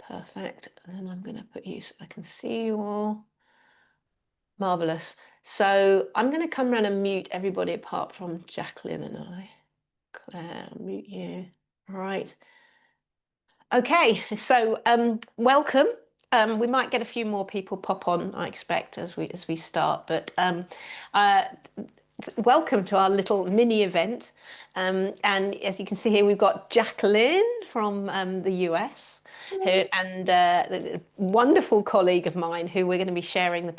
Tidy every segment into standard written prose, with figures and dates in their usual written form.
Perfect. And then I'm going to put you so I can see you all. Marvelous. So I'm going to come around and mute everybody apart from Jacalyn and I. Claire, mute you. All right. Okay, so welcome. We might get a few more people pop on, I expect, as we start. But uh, welcome to our little mini event. And as you can see here, we've got Jacalyn from the US, and a wonderful colleague of mine who we're going to be sharing the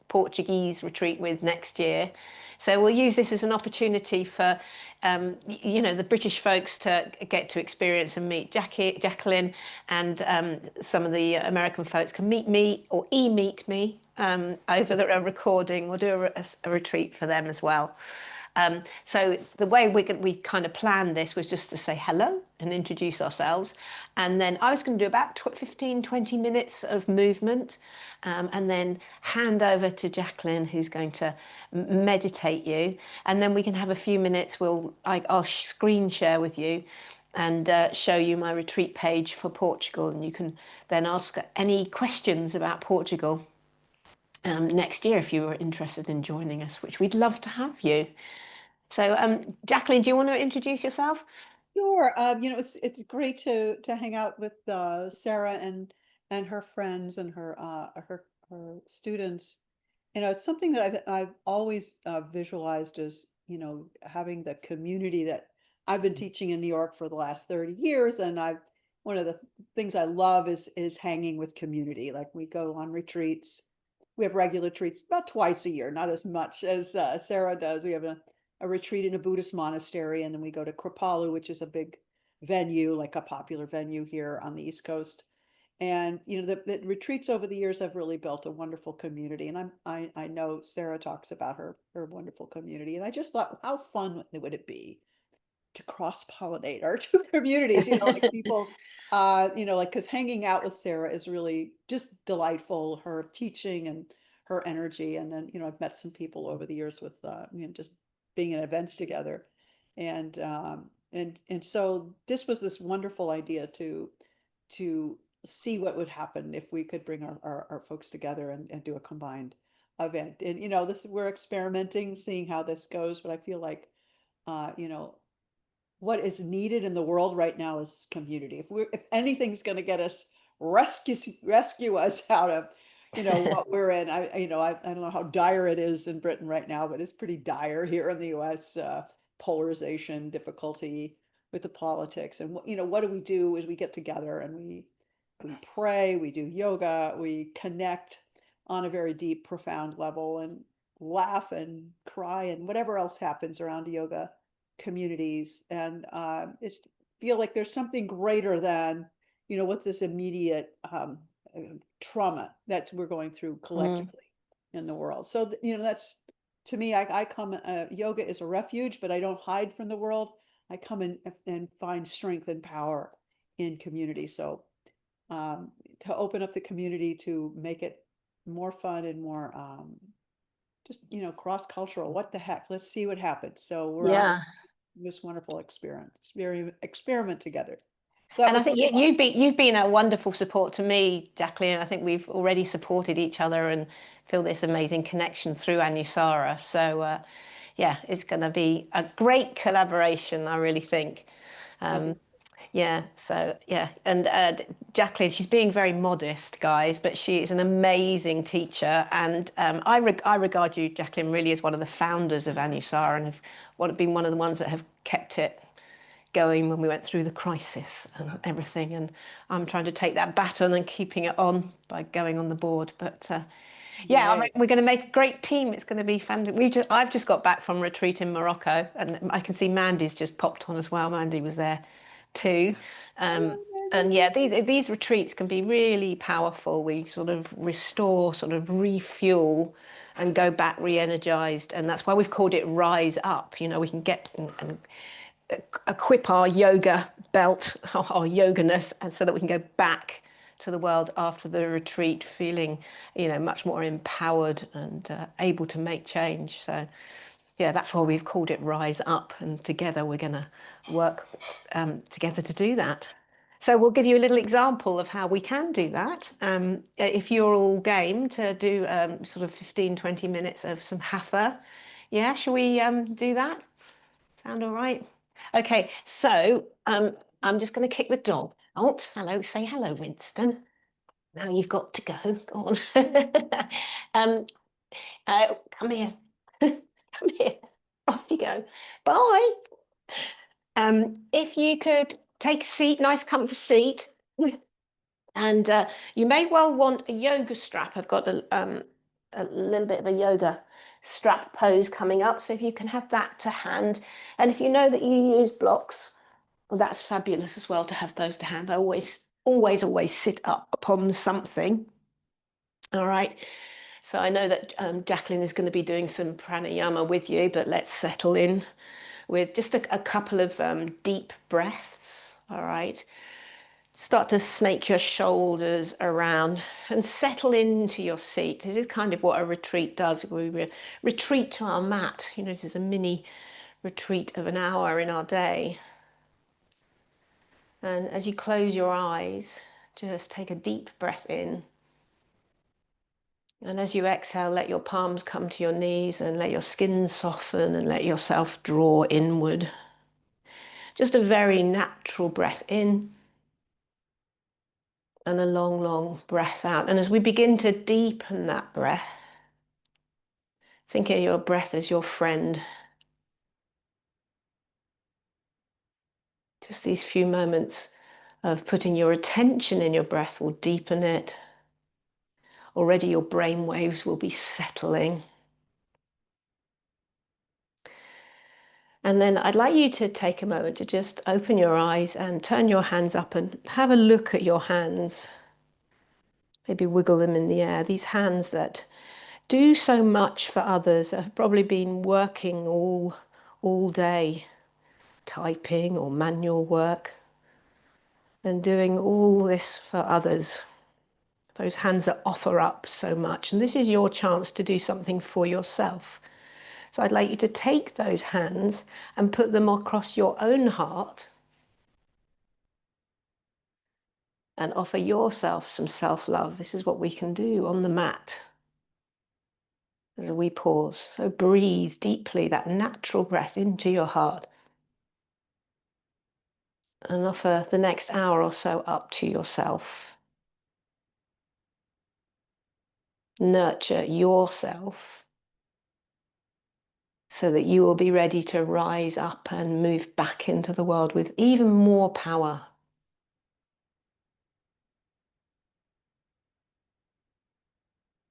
Portuguese retreat with next year. So we'll use this as an opportunity for, the British folks to get to experience and meet Jacalyn, and some of the American folks can meet me or e-meet me over the recording. We'll do a retreat for them as well. So the way we kind of planned this was just to say hello and introduce ourselves. And then I was going to do about 15, 20 minutes of movement, and then hand over to Jacalyn, who's going to meditate you. And then we can have a few minutes. I'll screen share with you and show you my retreat page for Portugal. And you can then ask any questions about Portugal next year if you were interested in joining us, which we'd love to have you. So, Jacalyn, do you want to introduce yourself? Sure. It's great to hang out with Sarah and her friends and her students. It's something that I've always visualized as having the community that I've been teaching in New York for the last 30 years, and one of the things I love is hanging with community. Like, we go on retreats. We have regular retreats about twice a year, not as much as Sarah does. We have a retreat in a Buddhist monastery, and then we go to Kripalu, which is a big venue, like a popular venue here on the East Coast. And the retreats over the years have really built a wonderful community. And I know Sarah talks about her wonderful community, and I just thought, how fun would it be to cross pollinate our two communities? Like people, like, because hanging out with Sarah is really just delightful. Her teaching and her energy, and then I've met some people over the years with just being in events together, and so this was this wonderful idea to see what would happen if we could bring our folks together and do a combined event. And this, we're experimenting, seeing how this goes, but I feel like what is needed in the world right now is community. If anything's going to get us rescue us out of what we're in. I don't know how dire it is in Britain right now, but it's pretty dire here in the US. Polarization, difficulty with the politics, and what do we do is we get together and we pray, we do yoga, we connect on a very deep, profound level, and laugh and cry and whatever else happens around yoga communities. And it's feel like there's something greater than what this immediate trauma that we're going through collectively in the world. So that's, to me, I come, yoga is a refuge, but I don't hide from the world. I come in and find strength and power in community. So to open up the community, to make it more fun and more just cross-cultural. What the heck, let's see what happens. So we're on Yeah. this wonderful experiment together. That And I was think really fun. you've been a wonderful support to me, Jacalyn. I think we've already supported each other and feel this amazing connection through Anusara. So, yeah, it's going to be a great collaboration, I really think. Okay. Um, yeah, so yeah, and Jacalyn, she's being very modest, guys, but she is an amazing teacher, and I regard you, Jacalyn, really as one of the founders of Anusara, and have been one of the ones that have kept it going when we went through the crisis and everything. And I'm trying to take that baton and keeping it on by going on the board. But yeah, I mean, Yay. we're going to make a great team. It's going to be fun. I've just got back from retreat in Morocco, and I can see Mandy's just popped on as well. Mandy was there too. Um, Hello, and Mandy. yeah, these retreats can be really powerful. We sort of restore, sort of refuel, and go back re-energized. And that's why we've called it Rise Up. We can get and equip our yoga belt, our yoganess, and so that we can go back to the world after the retreat feeling, much more empowered and able to make change. So, yeah, that's why we've called it Rise Up, and together we're going to work together to do that. So we'll give you a little example of how we can do that. If you're all game to do sort of 15, 20 minutes of some hatha. Yeah, shall we do that? Sound all right? Okay, so I'm just going to kick the dog out. Hello, say hello, Winston. Now you've got to go. Go on. um, come here. Come here. Off you go. Bye. If you could take a seat, nice comfy seat. And you may well want a yoga strap. I've got a little bit of a yoga strap pose coming up. So if you can have that to hand. And if you know that you use blocks, well, that's fabulous as well to have those to hand. I always sit up upon something. All right. So I know that Jacalyn is going to be doing some pranayama with you, but let's settle in with just a couple of deep breaths. All right. Start to snake your shoulders around and settle into your seat. This is kind of what a retreat does. We retreat to our mat. You know, this is a mini retreat of an hour in our day. And as you close your eyes, just take a deep breath in. And as you exhale, let your palms come to your knees and let your skin soften and let yourself draw inward. Just a very natural breath in. And a long, long breath out. And as we begin to deepen that breath, think of your breath as your friend. Just these few moments of putting your attention in your breath will deepen it. Already your brain waves will be settling. And then I'd like you to take a moment to just open your eyes and turn your hands up and have a look at your hands. Maybe wiggle them in the air. These hands that do so much for others, have probably been working all day, typing or manual work, and doing all this for others. Those hands that offer up so much. And this is your chance to do something for yourself. So I'd like you to take those hands and put them across your own heart and offer yourself some self-love. This is what we can do on the mat as we pause. So breathe deeply, that natural breath into your heart. And offer the next hour or so up to yourself. Nurture yourself so that you will be ready to rise up and move back into the world with even more power.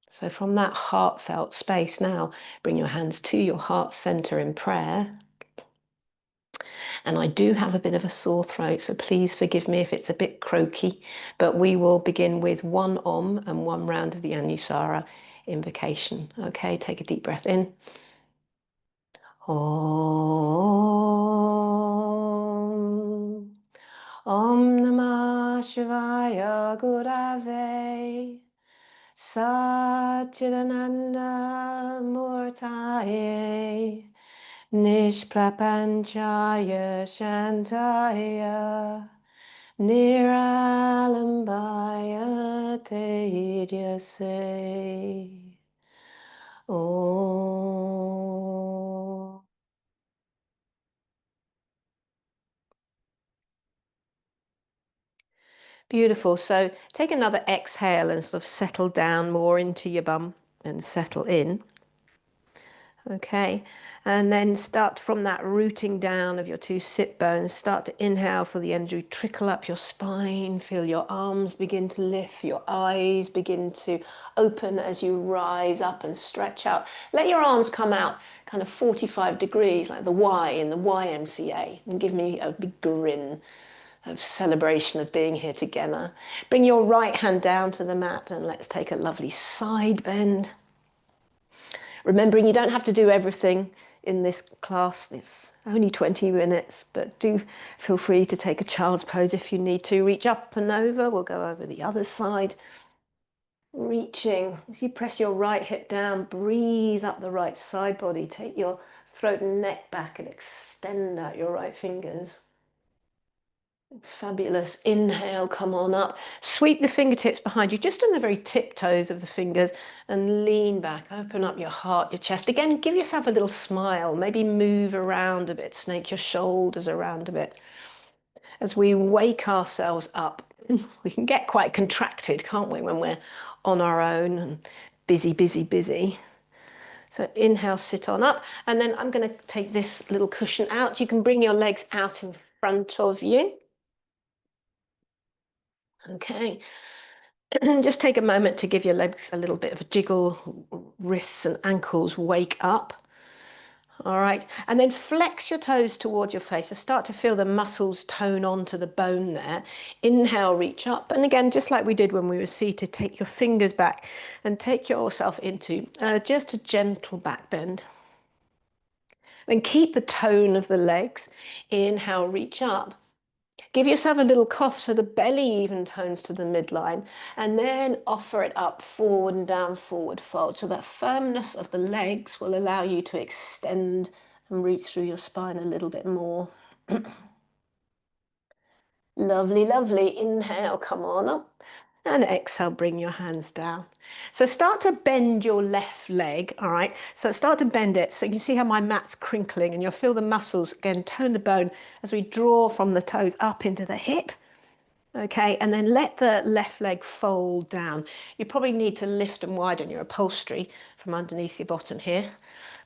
So from that heartfelt space now, bring your hands to your heart center in prayer. And I do have a bit of a sore throat, so please forgive me if it's a bit croaky, but we will begin with one Om and one round of the Anusara invocation. Okay, take a deep breath in. Om. Om Namah Shivaya Gurave Satchidananda Murtaye Nishprapanchaya Shantaya Niralambaya Tejase. Om. Beautiful. So take another exhale and sort of settle down more into your bum and settle in. Okay, and then start from that rooting down of your two sit bones. Start to inhale for the energy, trickle up your spine, feel your arms begin to lift, your eyes begin to open as you rise up and stretch out. Let your arms come out kind of 45 degrees like the Y in the YMCA and give me a big grin of celebration of being here together. Bring your right hand down to the mat and let's take a lovely side bend. Remembering you don't have to do everything in this class. It's only 20 minutes, but do feel free to take a child's pose if you need to. Reach up and over. We'll go over the other side. Reaching. As you press your right hip down, breathe up the right side body. Take your throat and neck back and extend out your right fingers. Fabulous. Inhale, come on up. Sweep the fingertips behind you, just on the very tiptoes of the fingers, and lean back. Open up your heart, your chest. Again, give yourself a little smile. Maybe move around a bit. Snake your shoulders around a bit. As we wake ourselves up, we can get quite contracted, can't we, when we're on our own and busy, busy, busy. So inhale, sit on up. And then I'm going to take this little cushion out. You can bring your legs out in front of you. Okay. Just take a moment to give your legs a little bit of a jiggle, wrists and ankles wake up. All right, and then flex your toes towards your face. So start to feel the muscles tone onto the bone there. Inhale, reach up. And again, just like we did when we were seated, take your fingers back and take yourself into just a gentle back bend. Then keep the tone of the legs. Inhale, reach up. Give yourself a little cough so the belly even tones to the midline, and then offer it up, forward and down, forward fold. So that firmness of the legs will allow you to extend and reach through your spine a little bit more. Lovely, lovely. Inhale, come on up. And exhale, bring your hands down. So start to bend your left leg, all right? So start to bend it. So you see how my mat's crinkling and you'll feel the muscles, again, tone the bone as we draw from the toes up into the hip. Okay, and then let the left leg fold down. You probably need to lift and widen your upholstery from underneath your bottom here.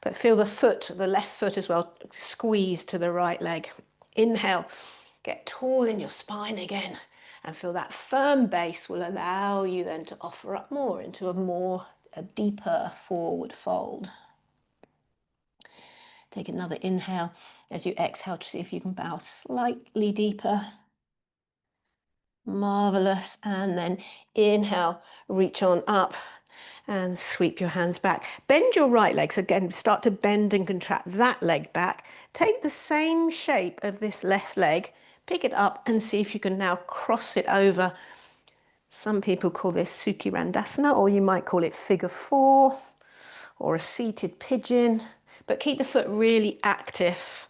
But feel the foot, the left foot as well, squeeze to the right leg. Inhale, get tall in your spine again. And feel that firm base will allow you then to offer up more into a deeper forward fold. Take another inhale as you exhale to see if you can bow slightly deeper. Marvelous. And then inhale, reach on up and sweep your hands back. Bend your right leg. So again, start to bend and contract that leg back. Take the same shape of this left leg, pick it up and see if you can now cross it over. Some people call this Sukhi Randasana, or you might call it figure four or a seated pigeon, but keep the foot really active.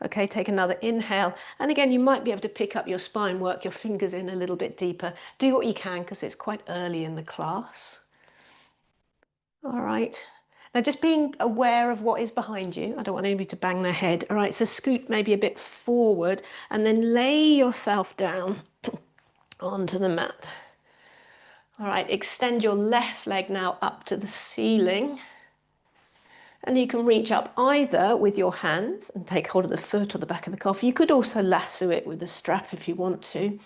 Okay, take another inhale. And again, you might be able to pick up your spine, work your fingers in a little bit deeper. Do what you can because it's quite early in the class. All right. Now just being aware of what is behind you. I don't want anybody to bang their head. All right, so scoot maybe a bit forward and then lay yourself down onto the mat. All right, extend your left leg now up to the ceiling. And you can reach up either with your hands and take hold of the foot or the back of the calf. You could also lasso it with a strap if you want to.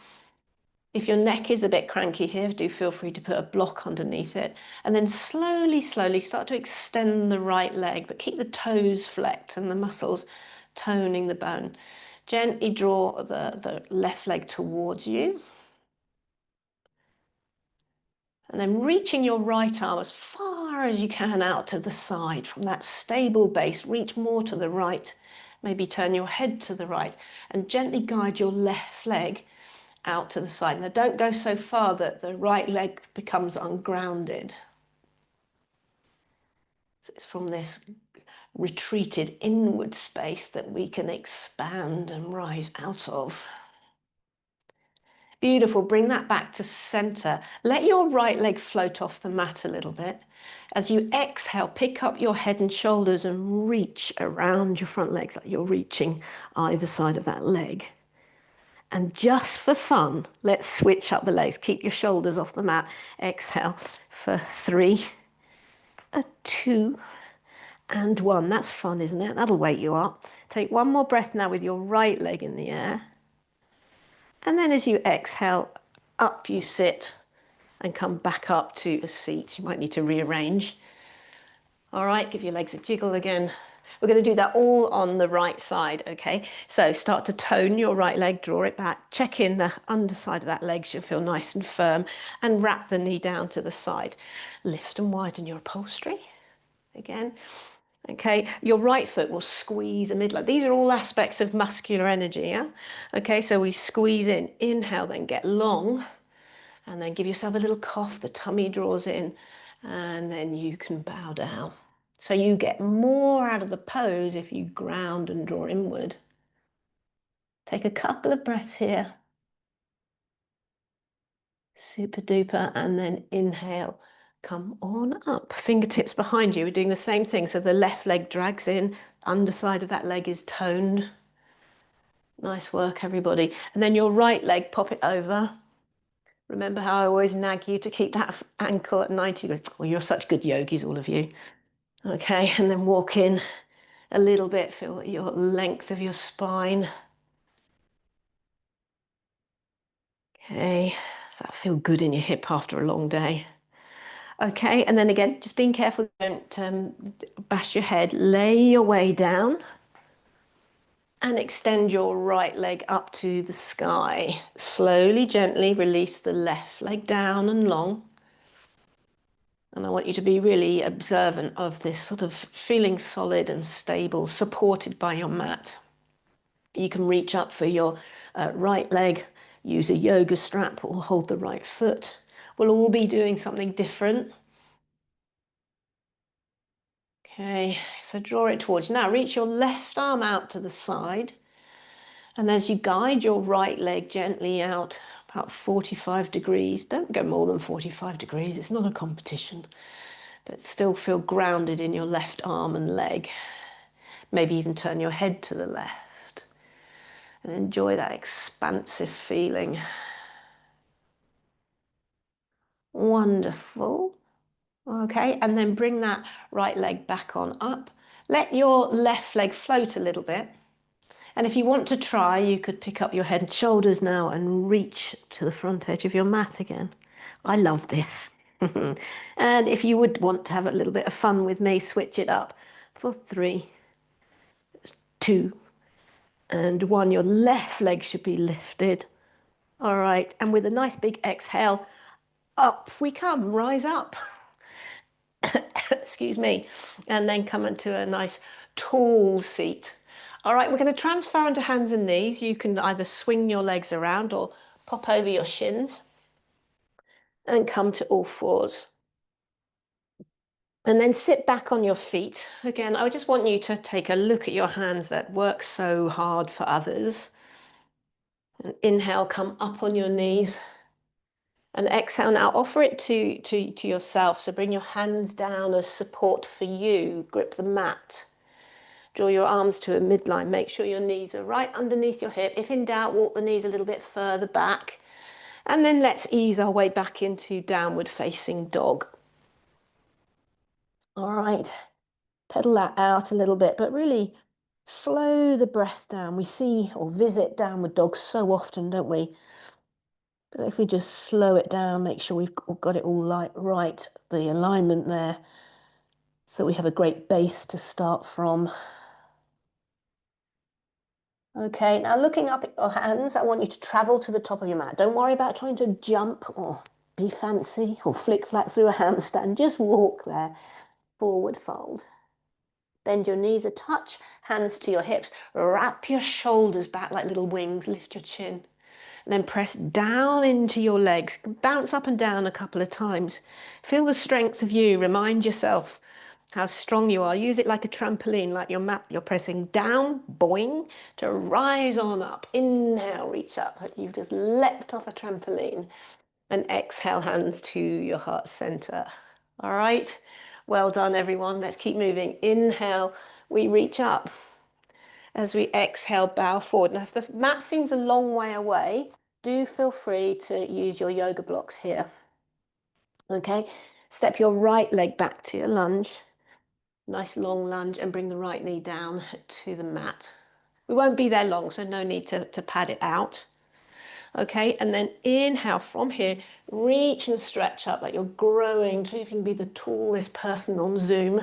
If your neck is a bit cranky here, do feel free to put a block underneath it. And then slowly, slowly start to extend the right leg, but keep the toes flexed and the muscles toning the bone. Gently draw the left leg towards you. And then reaching your right arm as far as you can out to the side from that stable base. Reach more to the right. Maybe turn your head to the right and gently guide your left leg out to the side. Now don't go so far that the right leg becomes ungrounded. So it's from this retreated inward space that we can expand and rise out of. Beautiful. Bring that back to center. Let your right leg float off the mat a little bit. As you exhale, pick up your head and shoulders and reach around your front legs like you're reaching either side of that leg. And just for fun, let's switch up the legs. Keep your shoulders off the mat. Exhale for 3, 2, and 1. That's fun, isn't it? That'll wake you up. Take one more breath now with your right leg in the air. And then as you exhale, up you sit and come back up to a seat. You might need to rearrange. All right, give your legs a jiggle again. We're going to do that all on the right side, okay? So start to tone your right leg, draw it back, check in the underside of that leg should feel nice and firm, and wrap the knee down to the side. Lift and widen your upholstery again. Okay, your right foot will squeeze the midline. These are all aspects of muscular energy, yeah? Okay, so we squeeze in, inhale, then get long, and then give yourself a little cough, the tummy draws in, and then you can bow down. So you get more out of the pose if you ground and draw inward. Take a couple of breaths here. Super duper. And then inhale, come on up. Fingertips behind you. We're doing the same thing. So the left leg drags in, underside of that leg is toned. Nice work, everybody. And then your right leg, pop it over. Remember how I always nag you to keep that ankle at 90 degrees? Well, you're such good yogis, all of you. Okay, and then walk in a little bit. Feel your length of your spine. Okay, does that feel good in your hip after a long day? Okay, and then again, just being careful, don't bash your head. Lay your way down and extend your right leg up to the sky. Slowly, gently release the left leg down and long. And I want you to be really observant of this sort of feeling solid and stable, supported by your mat. You can reach up for your right leg, use a yoga strap or hold the right foot. We'll all be doing something different. Okay, so draw it towards you. Now reach your left arm out to the side. And as you guide your right leg gently out, about 45 degrees, don't go more than 45 degrees, it's not a competition, but still feel grounded in your left arm and leg. Maybe even turn your head to the left and enjoy that expansive feeling. Wonderful. Okay, and then bring that right leg back on up. Let your left leg float a little bit. And if you want to try, you could pick up your head and shoulders now and reach to the front edge of your mat again. I love this. And if you would want to have a little bit of fun with me, switch it up for 3, 2, and 1. Your left leg should be lifted. All right, and with a nice big exhale, up we come, rise up. Excuse me. And then come into a nice tall seat. All right, we're going to transfer onto hands and knees. You can either swing your legs around or pop over your shins and come to all fours. And then sit back on your feet. Again, I just want you to take a look at your hands that work so hard for others. And inhale, come up on your knees. And exhale now, offer it to yourself. So bring your hands down as support for you. Grip the mat. Draw your arms to a midline. Make sure your knees are right underneath your hip. If in doubt, walk the knees a little bit further back. And then let's ease our way back into downward facing dog. All right, pedal that out a little bit, but really slow the breath down. We see or visit downward dog so often, don't we? But if we just slow it down, make sure we've got it all right, the alignment there, so we have a great base to start from. Okay, now looking up at your hands, I want you to travel to the top of your mat. Don't worry about trying to jump or be fancy or flick-flack through a handstand. Just walk there. Forward fold. Bend your knees a touch, hands to your hips. Wrap your shoulders back like little wings. Lift your chin. And then press down into your legs. Bounce up and down a couple of times. Feel the strength of you. Remind yourself how strong you are. Use it like a trampoline, like your mat. You're pressing down, boing, to rise on up. Inhale, reach up. You've just leapt off a trampoline. And exhale, hands to your heart center. All right. Well done, everyone. Let's keep moving. Inhale, we reach up. As we exhale, bow forward. Now, if the mat seems a long way away, do feel free to use your yoga blocks here. Okay. Step your right leg back to your lunge. Nice long lunge, and bring the right knee down to the mat. We won't be there long, so no need to pad it out. Okay, and then inhale from here, reach and stretch up like you're growing so you can be the tallest person on Zoom.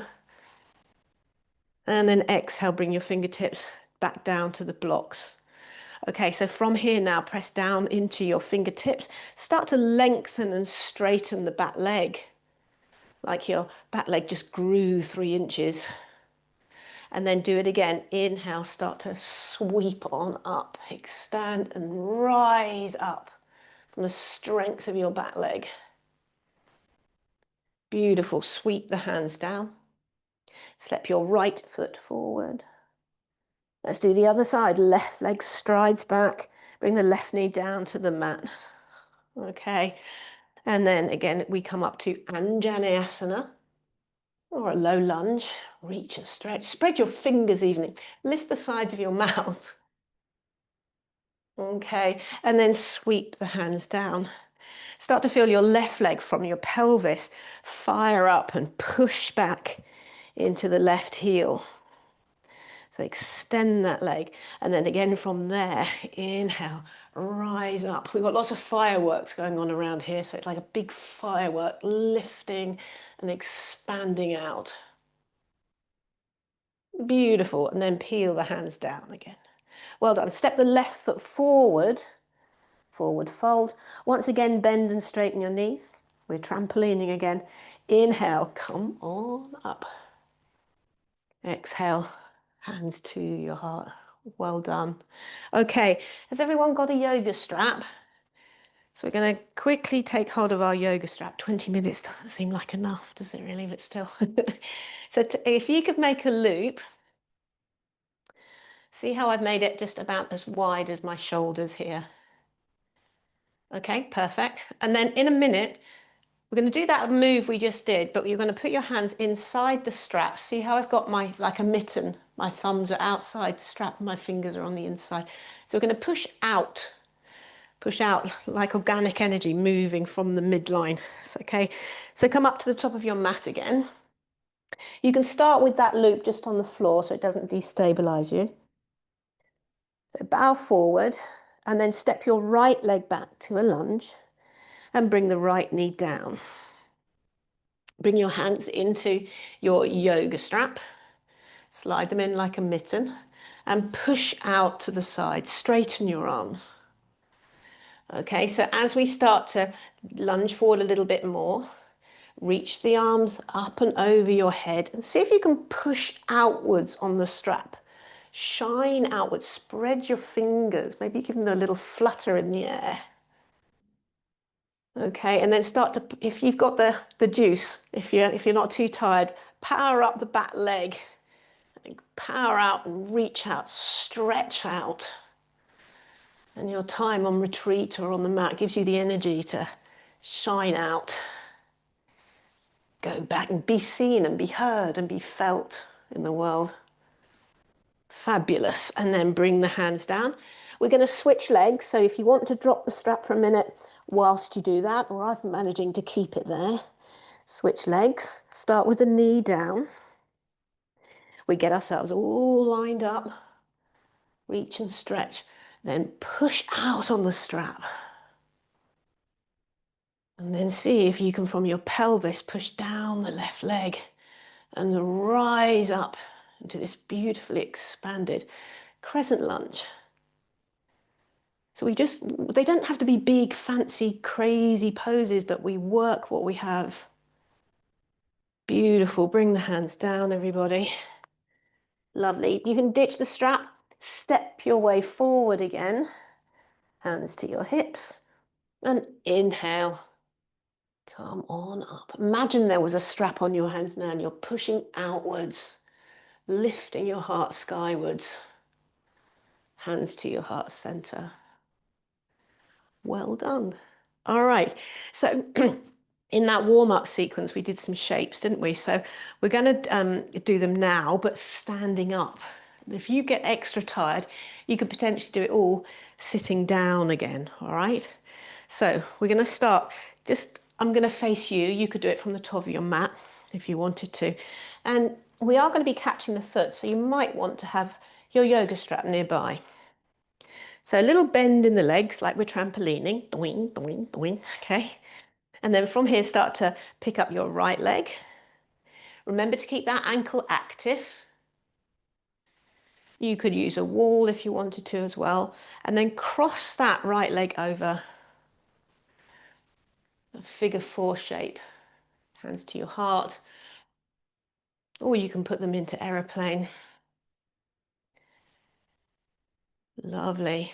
And then exhale, bring your fingertips back down to the blocks. Okay, so from here now, press down into your fingertips. Start to lengthen and straighten the back leg, like your back leg just grew 3 inches. And then do it again. Inhale, start to sweep on up, extend and rise up from the strength of your back leg. Beautiful. Sweep the hands down. Step your right foot forward. Let's do the other side. Left leg strides back. Bring the left knee down to the mat. Okay. And then again, we come up to Anjaneyasana, or a low lunge. Reach and stretch. Spread your fingers evenly. Lift the sides of your mouth. Okay, and then sweep the hands down. Start to feel your left leg from your pelvis fire up and push back into the left heel. So extend that leg. And then again from there, inhale, rise up. We've got lots of fireworks going on around here. So it's like a big firework lifting and expanding out. Beautiful. And then peel the hands down again. Well done. Step the left foot forward. Forward fold. Once again, bend and straighten your knees. We're trampolining again. Inhale, come on up. Exhale, hands to your heart. Well done. Okay, has everyone got a yoga strap? So we're going to quickly take hold of our yoga strap. 20 minutes doesn't seem like enough, does it really? But still. So if you could make a loop, see how I've made it just about as wide as my shoulders here. Okay, perfect. And then in a minute, we're going to do that move we just did, but you're going to put your hands inside the strap. See how I've got my, like a mitten, my thumbs are outside the strap and my fingers are on the inside. So we're going to push out like organic energy moving from the midline. So, okay, so come up to the top of your mat again. You can start with that loop just on the floor so it doesn't destabilize you. So bow forward and then step your right leg back to a lunge and bring the right knee down. Bring your hands into your yoga strap, slide them in like a mitten, and push out to the side, straighten your arms. Okay, so as we start to lunge forward a little bit more, reach the arms up and over your head and see if you can push outwards on the strap. Shine outwards, spread your fingers, maybe give them a little flutter in the air. Okay, and then start to, if you've got the juice, if you're not too tired, power up the back leg. Power out and reach out, stretch out. And your time on retreat or on the mat gives you the energy to shine out. Go back and be seen and be heard and be felt in the world. Fabulous. And then bring the hands down. We're going to switch legs. So if you want to drop the strap for a minute whilst you do that, or I'm managing to keep it there, switch legs. Start with the knee down. We get ourselves all lined up. Reach and stretch. Then push out on the strap. And then see if you can, from your pelvis, push down the left leg and rise up into this beautifully expanded crescent lunge. So they don't have to be big, fancy, crazy poses, but we work what we have. Beautiful. Bring the hands down, everybody. Lovely. You can ditch the strap, step your way forward again. Hands to your hips and inhale. Come on up. Imagine there was a strap on your hands now and you're pushing outwards, lifting your heart skywards. Hands to your heart center. Well done. All right. So in that warm-up sequence, we did some shapes, didn't we? So we're going to do them now, but standing up. If you get extra tired, you could potentially do it all sitting down again. All right. So we're going to start I'm going to face you. You could do it from the top of your mat if you wanted to. And we are going to be catching the foot, so you might want to have your yoga strap nearby. So a little bend in the legs, like we're trampolining. Doing, doing, doing, okay? And then from here, start to pick up your right leg. Remember to keep that ankle active. You could use a wall if you wanted to as well. And then cross that right leg over. A figure four shape. Hands to your heart. Or you can put them into aeroplane. Lovely.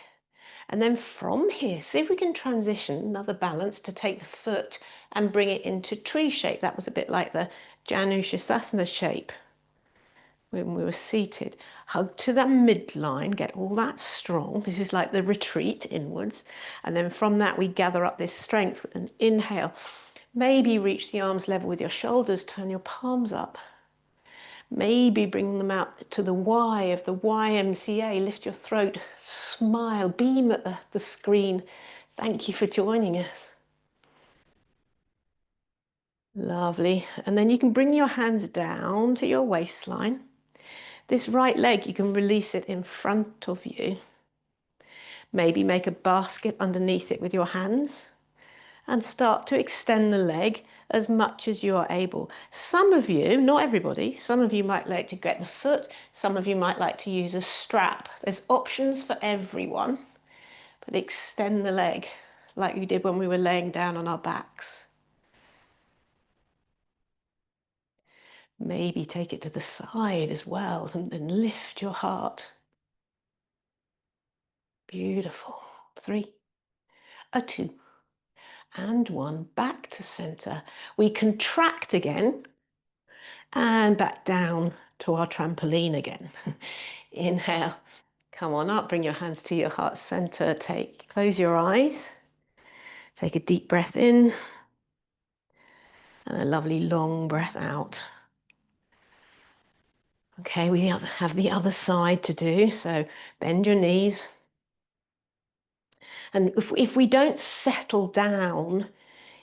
And then from here, see if we can transition another balance to take the foot and bring it into tree shape. That was a bit like the Janushasana shape when we were seated. Hug to that midline, get all that strong. This is like the retreat inwards. And then from that, we gather up this strength and inhale. Maybe reach the arms level with your shoulders, turn your palms up. Maybe bring them out to the Y of the YMCA. Lift your throat, smile, beam at the screen. Thank you for joining us. Lovely. And then you can bring your hands down to your waistline. This right leg, you can release it in front of you. Maybe make a basket underneath it with your hands and start to extend the leg as much as you are able. Some of you, not everybody, some of you might like to get the foot, some of you might like to use a strap. There's options for everyone, but extend the leg like we did when we were laying down on our backs. Maybe take it to the side as well and then lift your heart. Beautiful. 3, a 2, and 1. Back to center. We contract again and back down to our trampoline again. Inhale. Come on up. Bring your hands to your heart center. Close your eyes. Take a deep breath in and a lovely long breath out. Okay, we have the other side to do. So bend your knees. And if we don't settle down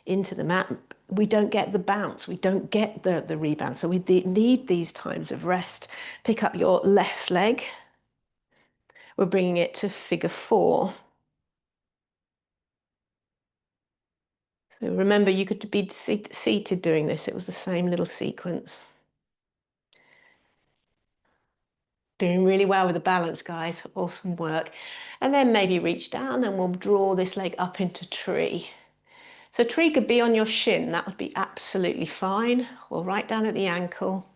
into the mat, we don't get the bounce, we don't get the rebound. So we need these times of rest. Pick up your left leg. We're bringing it to figure 4. So remember, you could be seated doing this. It was the same little sequence. Doing really well with the balance, guys. Awesome work. And then maybe reach down and we'll draw this leg up into tree. So tree could be on your shin. That would be absolutely fine. Or right down at the ankle.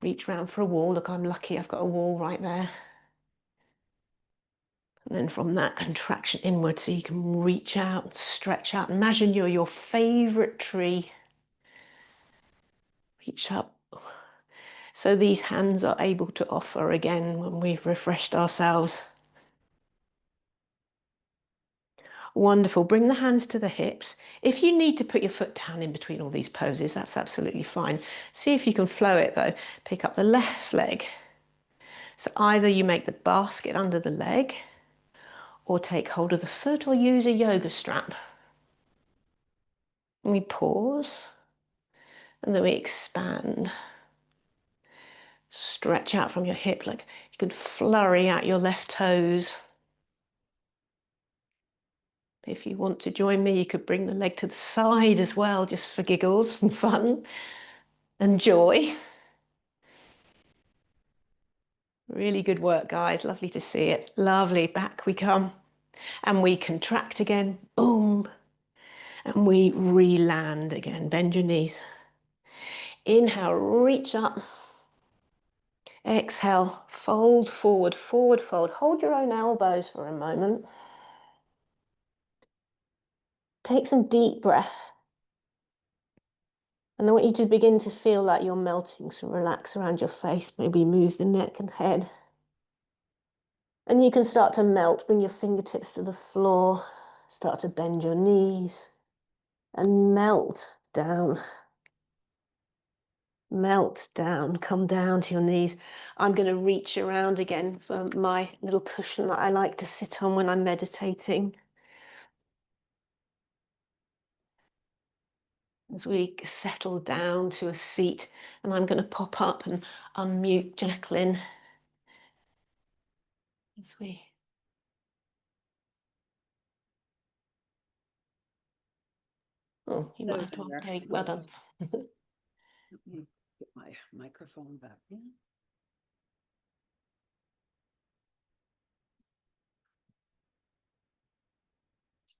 Reach round for a wall. Look, I'm lucky I've got a wall right there. And then from that, contraction inward so you can reach out, stretch out. Imagine you're your favorite tree. Reach up. So these hands are able to offer again when we've refreshed ourselves. Wonderful. Bring the hands to the hips. If you need to put your foot down in between all these poses, that's absolutely fine. See if you can flow it though. Pick up the left leg. So either you make the basket under the leg or take hold of the foot or use a yoga strap. And we pause and then we expand. Stretch out from your hip like you could flurry out your left toes. If you want to join me, you could bring the leg to the side as well, just for giggles and fun and joy. Really good work, guys. Lovely to see it. Lovely. Back we come. And we contract again. Boom. And we re-land again. Bend your knees. Inhale, reach up. Exhale, fold forward, forward fold. Hold your own elbows for a moment. Take some deep breath. And I want you to begin to feel like you're melting, so relax around your face, maybe move the neck and head. And you can start to melt, bring your fingertips to the floor, start to bend your knees and melt down. Melt down, come down to your knees. I'm going to reach around again for my little cushion that I like to sit on when I'm meditating. As we settle down to a seat, and I'm going to pop up and unmute Jacalyn as we... Oh, you might have to... Okay, well done. Let me get my microphone back in.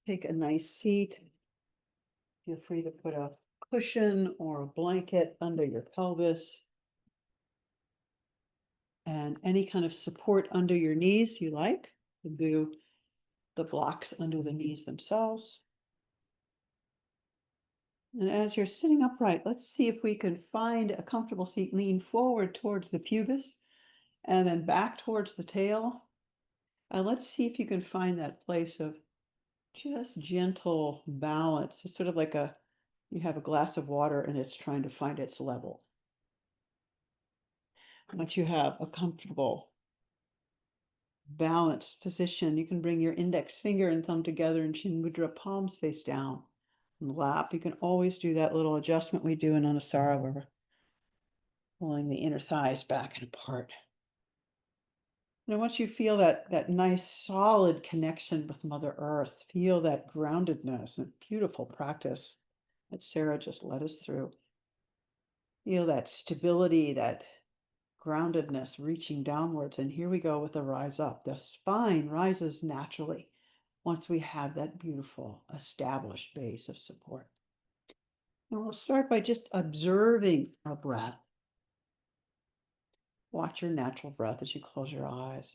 Take a nice seat. Feel free to put a cushion or a blanket under your pelvis. And any kind of support under your knees you like. You can do the blocks under the knees themselves. And as you're sitting upright, let's see if we can find a comfortable seat. Lean forward towards the pubis and then back towards the tail. And let's see if you can find that place of just gentle balance. It's sort of like you have a glass of water and it's trying to find its level. Once you have a comfortable, balanced position, you can bring your index finger and thumb together and chin mudra, palms face down in the lap. You can always do that little adjustment we do in Anusara where we're pulling the inner thighs back and apart. And once you feel that nice solid connection with Mother Earth, feel that groundedness and beautiful practice that Sarah just led us through. Feel that stability, that groundedness reaching downwards. And here we go with the rise up. The spine rises naturally once we have that beautiful established base of support. And we'll start by just observing our breath. Watch your natural breath as you close your eyes.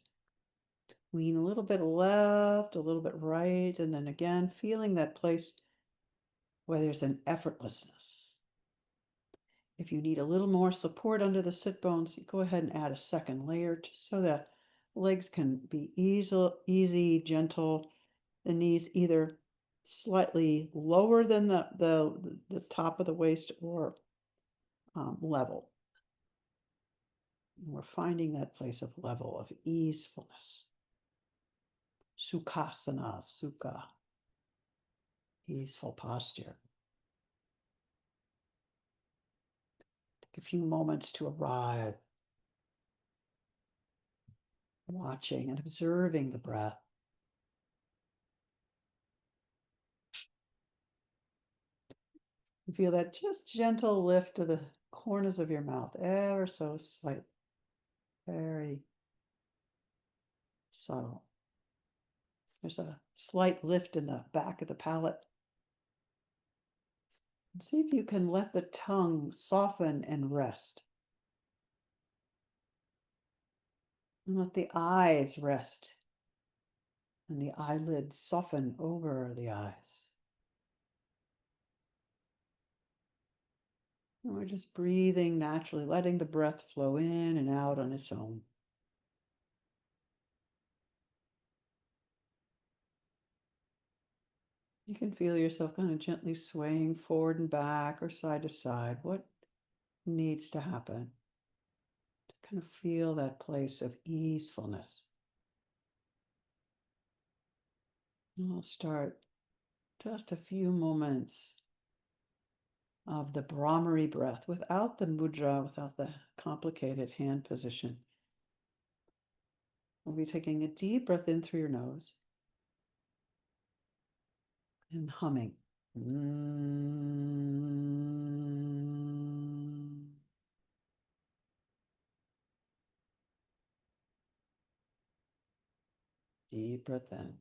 Lean a little bit left, a little bit right, and then again, feeling that place where there's an effortlessness. If you need a little more support under the sit bones, you go ahead and add a second layer just so that legs can be easy, gentle. The knees either slightly lower than the top of the waist or level. And we're finding that place of level of easefulness. Sukhasana, sukha, easeful posture. Take a few moments to arrive, watching and observing the breath. You feel that just gentle lift to the corners of your mouth, ever so slight, very subtle. There's a slight lift in the back of the palate. And see if you can let the tongue soften and rest. And let the eyes rest. And the eyelids soften over the eyes. And we're just breathing naturally, letting the breath flow in and out on its own. You can feel yourself kind of gently swaying forward and back or side to side. What needs to happen to kind of feel that place of easefulness? And we'll start just a few moments of the Brahmari breath without the mudra, without the complicated hand position. We'll be taking a deep breath in through your nose and humming. Deep breath in.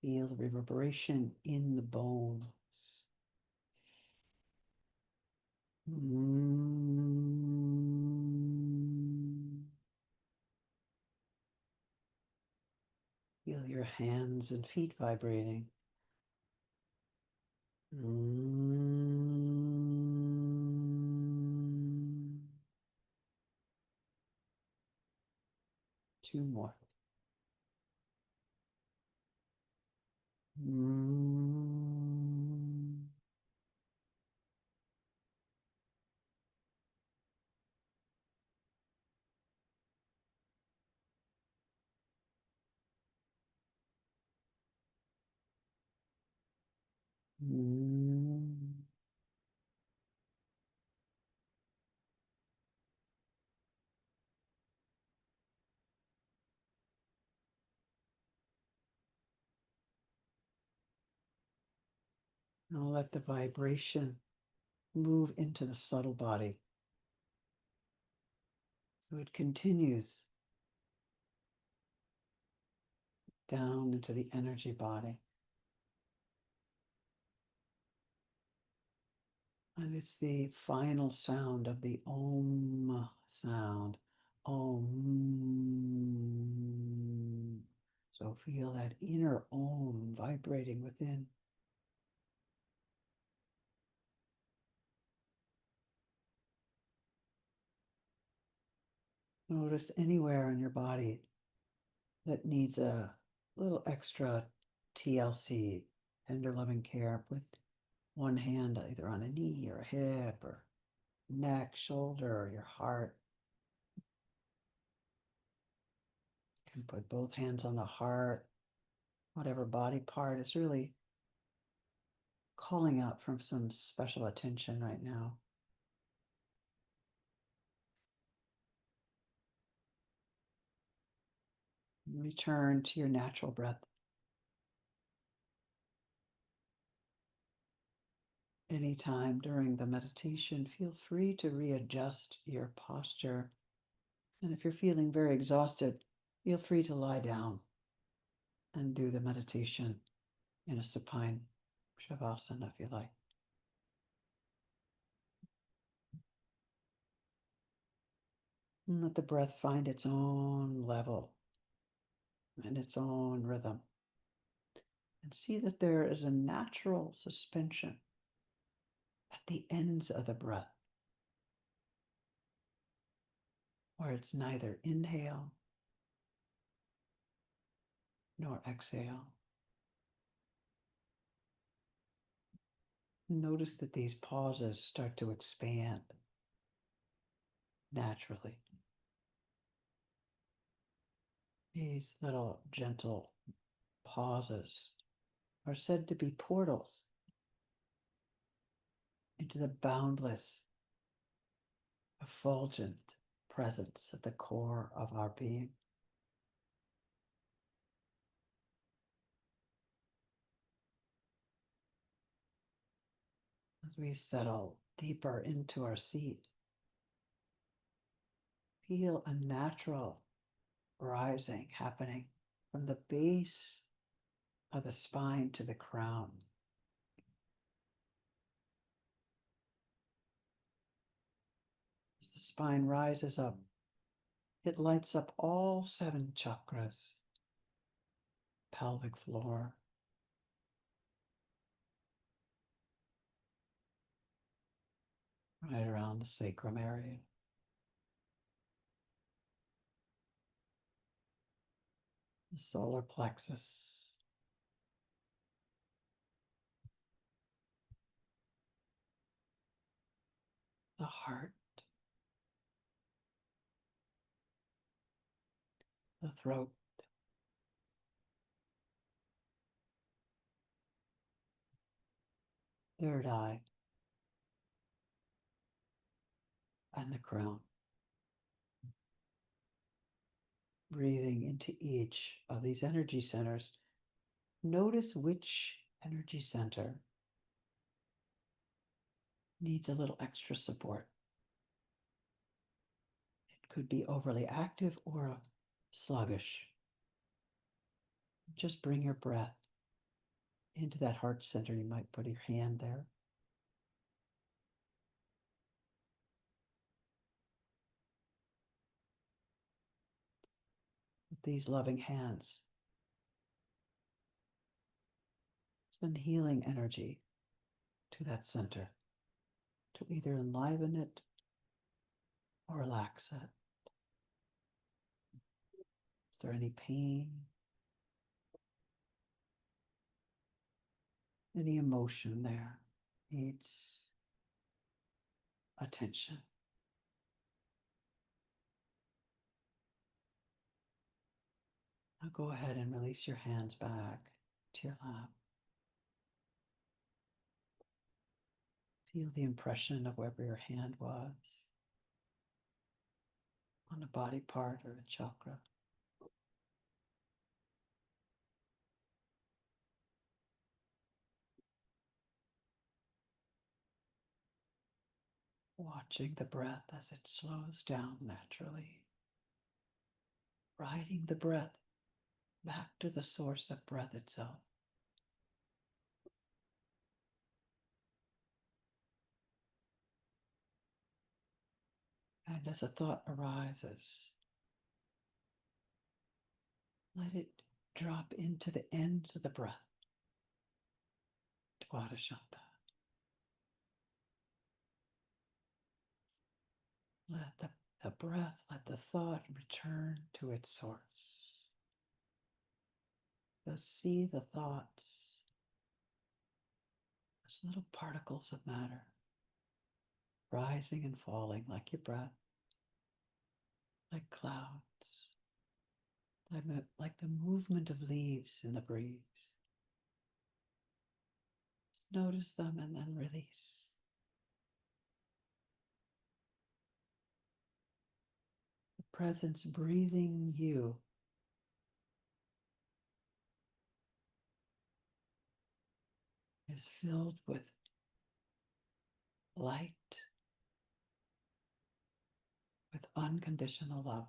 Feel the reverberation in the bones. Feel your hands and feet vibrating. Two more. Now let the vibration move into the subtle body. So it continues down into the energy body. And it's the final sound of the Om sound. Om. So feel that inner Om vibrating within. Notice anywhere in your body that needs a little extra TLC, tender loving care. Put one hand either on a knee or a hip or neck, shoulder, or your heart. You can put both hands on the heart, whatever body part is really calling out from some special attention right now. Return to your natural breath. Anytime during the meditation, feel free to readjust your posture. And if you're feeling very exhausted, feel free to lie down and do the meditation in a supine shavasana if you like. And let the breath find its own level and its own rhythm. And see that there is a natural suspension at the ends of the breath, where it's neither inhale nor exhale. Notice that these pauses start to expand naturally. These little gentle pauses are said to be portals into the boundless, effulgent presence at the core of our being. As we settle deeper into our seat, feel a natural rising happening from the base of the spine to the crown. As the spine rises up, it lights up all 7 chakras, pelvic floor, right around the sacrum area, the solar plexus, the heart, the throat, third eye, and the crown. Breathing into each of these energy centers, notice which energy center needs a little extra support. It could be overly active or sluggish. Just bring your breath into that heart center. You might put your hand there. With these loving hands, send healing energy to that center to either enliven it or relax it. Is there any pain? Any emotion there needs attention? Now go ahead and release your hands back to your lap. Feel the impression of wherever your hand was on a body part or a chakra. watching the breath as it slows down naturally, riding the breath back to the source of breath itself. And as a thought arises, let it drop into the ends of the breath. Dvadashanta. Let the breath, let the thought return to its source. So see the thoughts as little particles of matter, rising and falling like your breath, like clouds, like the movement of leaves in the breeze. Notice them and then release. The presence breathing you is filled with light, with unconditional love.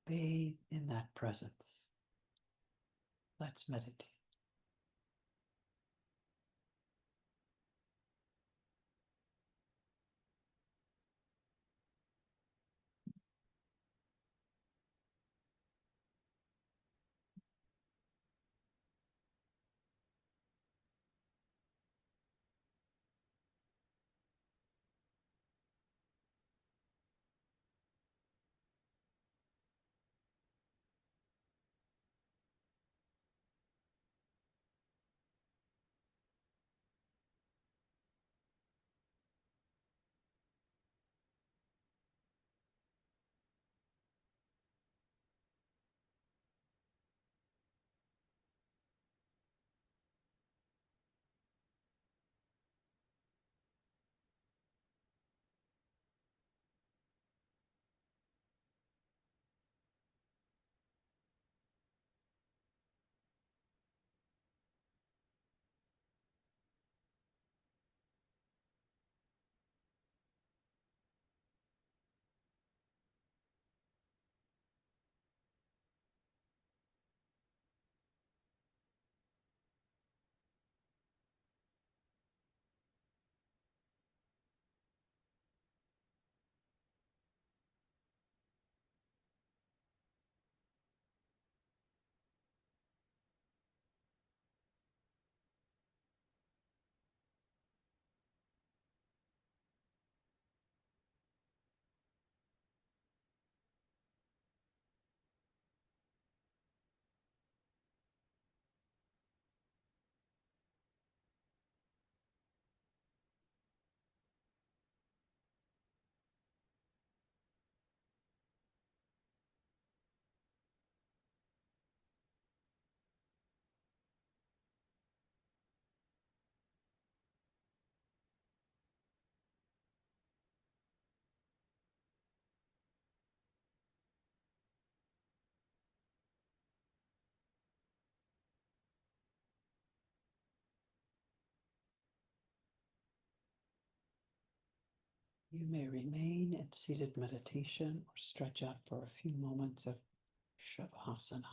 Bathe in that presence. Let's meditate. You may remain in seated meditation or stretch out for a few moments of Shavasana.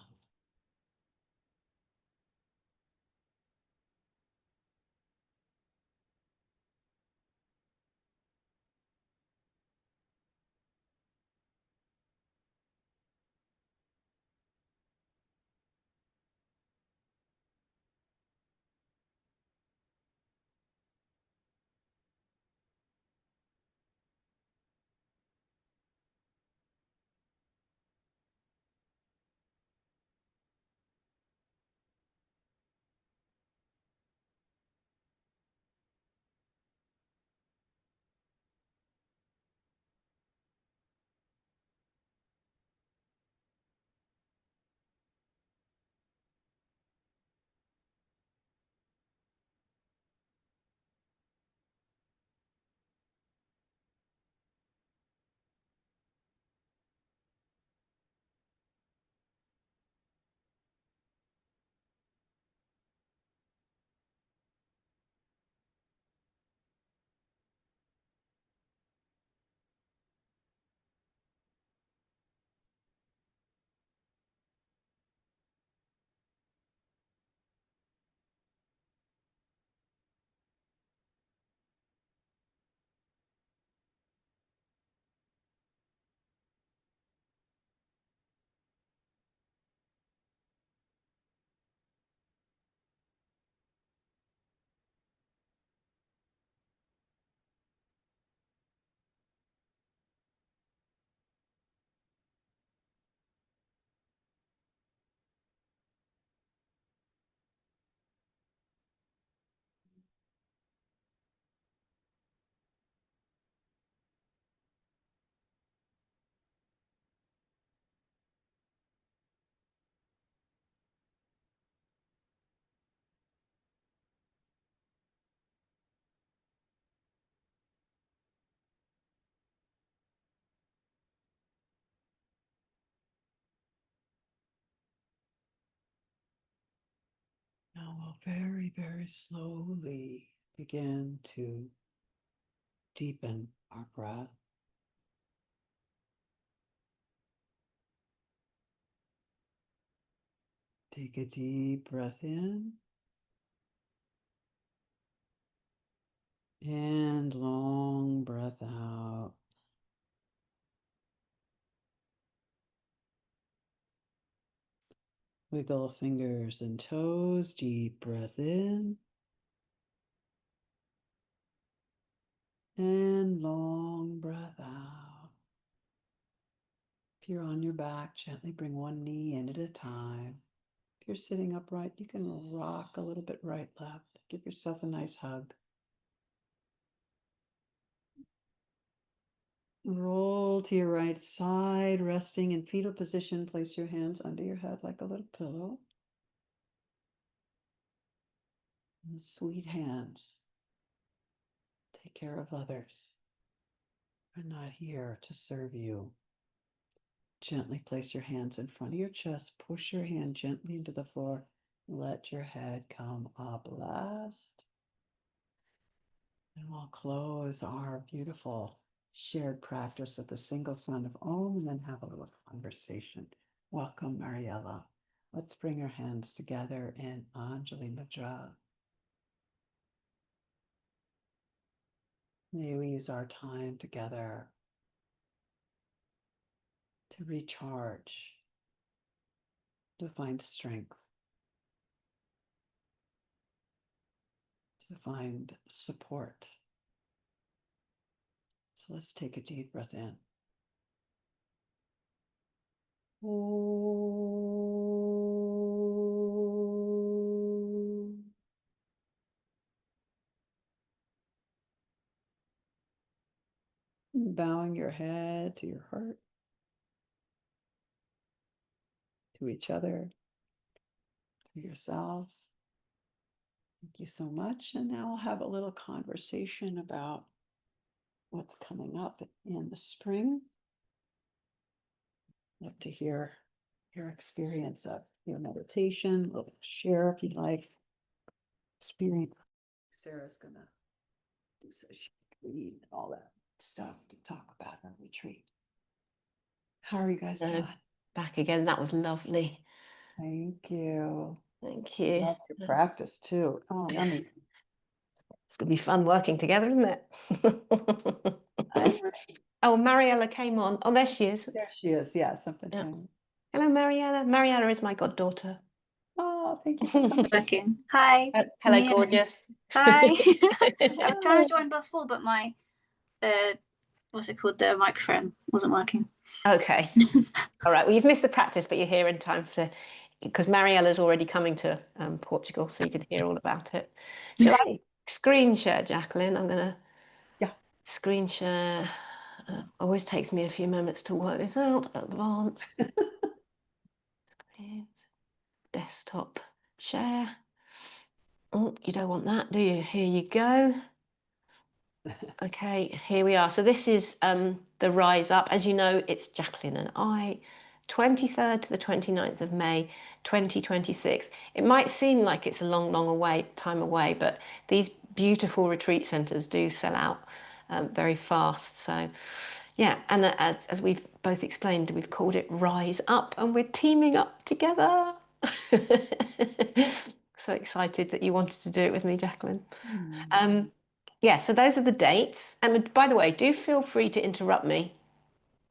Now we'll very, very slowly begin to deepen our breath. Take a deep breath in and long breath out. Wiggle fingers and toes, deep breath in and long breath out. If you're on your back, gently bring one knee in at a time. If you're sitting upright, you can rock a little bit right, left. Give yourself a nice hug. Roll to your right side, resting in fetal position. Place your hands under your head like a little pillow. And sweet hands take care of others. We're not here to serve you. Gently place your hands in front of your chest. Push your hand gently into the floor. Let your head come up last. And we'll close our beautiful shared practice with a single sound of Om and then have a little conversation. Welcome, Mariella. Let's bring our hands together in Anjali Mudra. May we use our time together to recharge, to find strength, to find support. So let's take a deep breath in. Bowing your head to your heart, to each other, to yourselves. Thank you so much. And now we'll have a little conversation about what's coming up in the spring. Love to hear your experience of your meditation. We'll share if you'd like. Experience. Sarah's gonna do so she can read and all that stuff to talk about our retreat. How are you guys doing? Back again. That was lovely. Thank you. Thank you. Love your practice too. Oh, yummy. It's going to be fun working together, isn't it? Oh, Mariella came on. Oh, there she is. There she is. Yeah, something. Yeah. Hello, Mariella. Mariella is my goddaughter. Oh, thank you for coming. Working. Hi. Hello, gorgeous. Hi. I'm trying to join before, but my what's it called? The microphone wasn't working. Okay. All right. Well, you've missed the practice, but you're here in time for, because Mariella's already coming to Portugal, so you can hear all about it. Shall I screen share, Jacalyn? I'm going to screen share. Always takes me a few moments to work this out. Advanced. Desktop share. Oh, you don't want that, do you? Here you go. Okay, here we are. So this is the Rise Up. As you know, it's Jacalyn and I, 23rd to the 29th of May, 2026. It might seem like it's a long, long time away, but these beautiful retreat centres do sell out very fast. So yeah, and as we've both explained, we've called it Rise Up and we're teaming up together. So excited that you wanted to do it with me, Jacalyn. Yeah, so those are the dates. And by the way, do feel free to interrupt me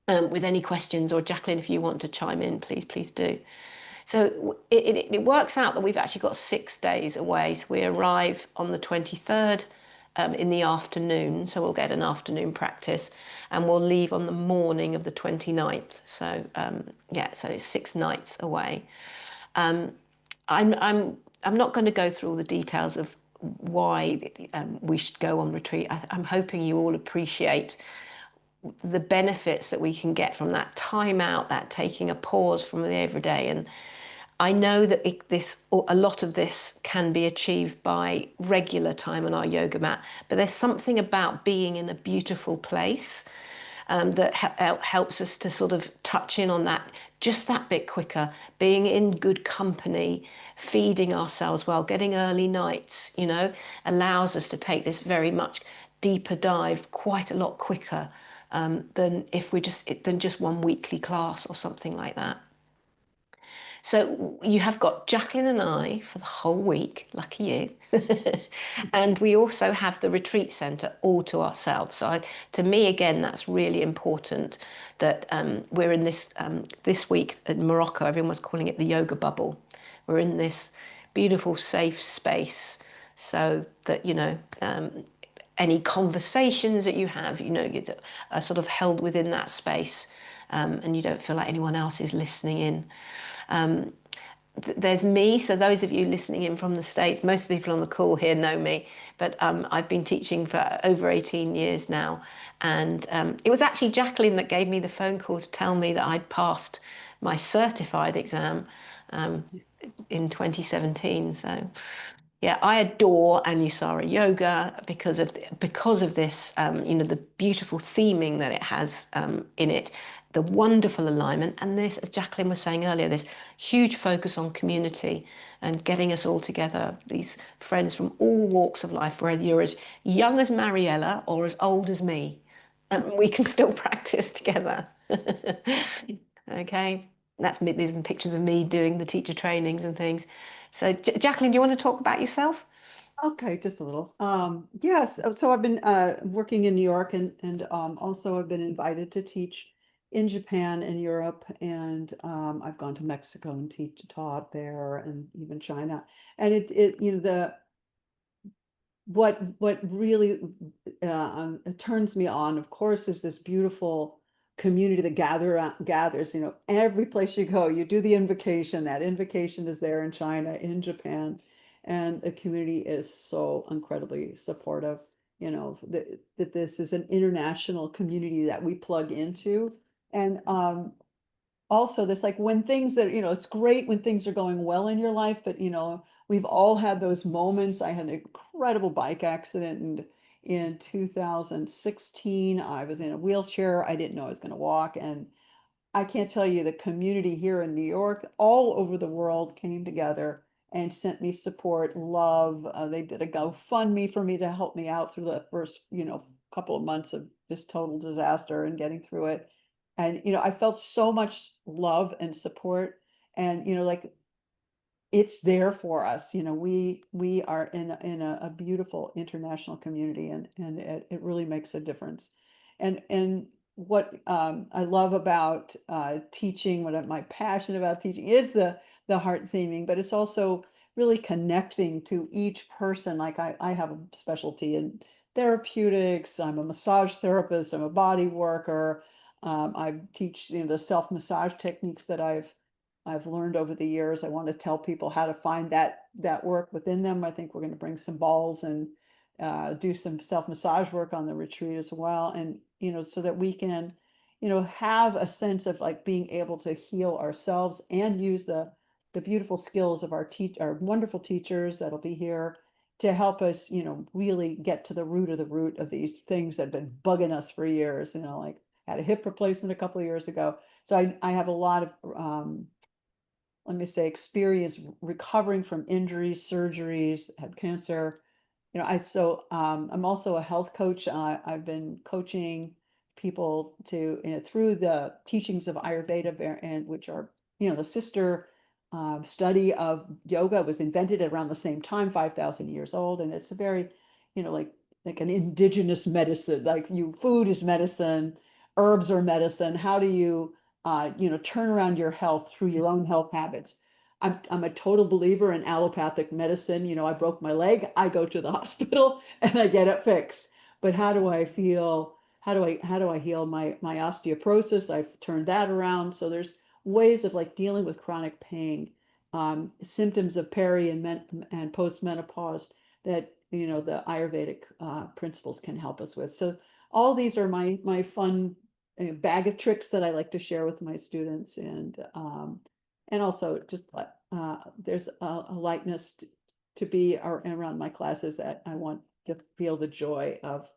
with any questions, or Jacalyn, if you want to chime in, please do. So it works out that we've actually got 6 days away. So we arrive on the 23rd in the afternoon. So we'll get an afternoon practice and we'll leave on the morning of the 29th. So yeah, so it's 6 nights away. I'm not going to go through all the details of why we should go on retreat. I'm hoping you all appreciate the benefits that we can get from that time out, that taking a pause from the everyday. And I know that a lot of this can be achieved by regular time on our yoga mat, but there's something about being in a beautiful place that helps us to sort of touch in on that just that bit quicker, being in good company, feeding ourselves well, getting early nights, you know, allows us to take this very much deeper dive quite a lot quicker than if we just one weekly class or something like that. So you have got Jacalyn and I for the whole week, lucky you. And we also have the retreat centre all to ourselves. So to me, again, that's really important that we're in this week in Morocco, everyone's calling it the yoga bubble. We're in this beautiful, safe space so that, you know, any conversations that you have, you know, are sort of held within that space, and you don't feel like anyone else is listening in. There's me, so those of you listening in from the States, most people on the call here know me, but I've been teaching for over 18 years now, and it was actually Jacalyn that gave me the phone call to tell me that I'd passed my certified exam in 2017. So yeah, I adore Anusara Yoga because of this, you know, the beautiful theming that it has in it, the wonderful alignment, and this, as Jacalyn was saying earlier, this huge focus on community and getting us all together, these friends from all walks of life, whether you're as young as Mariella or as old as me, we can still practice together. Okay, that's me. These are pictures of me doing the teacher trainings and things. So, Jacalyn, do you want to talk about yourself? Okay, just a little. Yes, so I've been working in New York, and also I've been invited to teach in Japan and Europe, and I've gone to Mexico and taught there, and even China. And it you know, the what really turns me on, of course, is this beautiful community that gathers, you know, every place you go, you do the invocation. That invocation is there in China, in Japan, and the community is so incredibly supportive, you know, that this is an international community that we plug into. And also this, like, when things that, you know, it's great when things are going well in your life, but you know, we've all had those moments. I had an incredible bike accident, and in 2016 I was in a wheelchair. I didn't know I was going to walk, and I can't tell you, the community here in New York, all over the world, came together and sent me support, love. They did a GoFundMe for me to help me out through the first, you know, couple of months of this total disaster and getting through it. And, you know, I felt so much love and support. And, you know, like, it's there for us. You know, we are in a beautiful international community, and it really makes a difference. And what I love about teaching, what my passion about teaching, is the heart theming, but it's also really connecting to each person. Like, I have a specialty in therapeutics. I'm a massage therapist. I'm a body worker. I teach, you know, the self massage techniques that I've learned over the years. I want to tell people how to find that work within them. I think we're going to bring some balls and do some self-massage work on the retreat as well. And, you know, so that we can, you know, have a sense of, like, being able to heal ourselves and use the beautiful skills of our wonderful teachers that'll be here to help us, you know, really get to the root of these things that have been bugging us for years. You know, like, had a hip replacement a couple of years ago. So I have a lot of let me say, experience recovering from injuries, surgeries, had cancer. You know, I'm also a health coach. I've been coaching people to, through the teachings of Ayurveda, and which are, you know, the sister study of yoga. Was invented at around the same time, 5,000 years old, and it's a very, you know, like an indigenous medicine. Like, food is medicine, herbs are medicine. How do you you know, turn around your health through your own health habits? I'm a total believer in allopathic medicine. You know, I broke my leg, I go to the hospital and I get it fixed. But how do I feel? How do I heal my osteoporosis? I've turned that around. So there's ways of, like, dealing with chronic pain, symptoms of peri and postmenopause, that, you know, the Ayurvedic principles can help us with. So all these are my fun bag of tricks that I like to share with my students. And also just there's a lightness to be around my classes, that I want to feel the joy of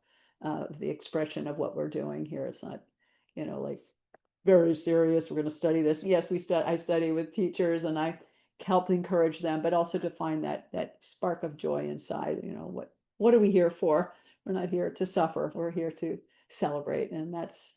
the expression of what we're doing here. It's not, like very serious. We're going to study this. Yes, I study with teachers and I help encourage them, but also to find that spark of joy inside. What are we here for? We're not here to suffer. We're here to celebrate. And that's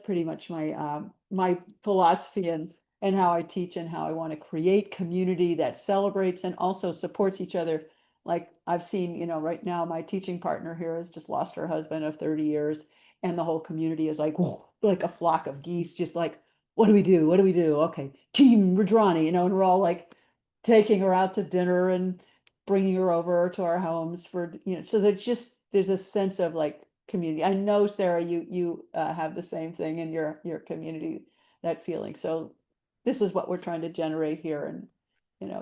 pretty much my philosophy and how I teach and how I want to create community that celebrates and also supports each other. Like I've seen, right now my teaching partner here has just lost her husband of 30 years, and the whole community is like, whoa, like a flock of geese, just like, what do we do? What do we do? Okay, Team Radrani, and we're all like taking her out to dinner and bringing her over to our homes for, so there's a sense of like community. I know, Sarah, you have the same thing in your community, that feeling. So this is what we're trying to generate here. And,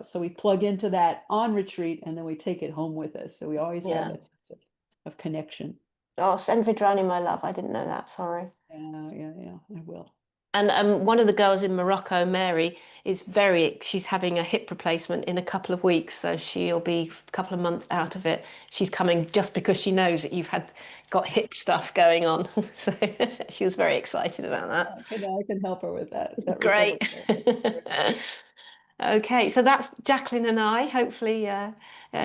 so we plug into that on retreat and then we take it home with us. So we always have that sense of connection. Oh, send Vidrani my love. I didn't know that. Sorry. Yeah, I will. And one of the girls in Morocco, Mary, she's having a hip replacement in a couple of weeks, so she'll be a couple of months out of it. She's coming just because she knows that you've got hip stuff going on. So she was very excited about that. I can help her with that. Great. Okay, so that's Jacalyn and I. Hopefully,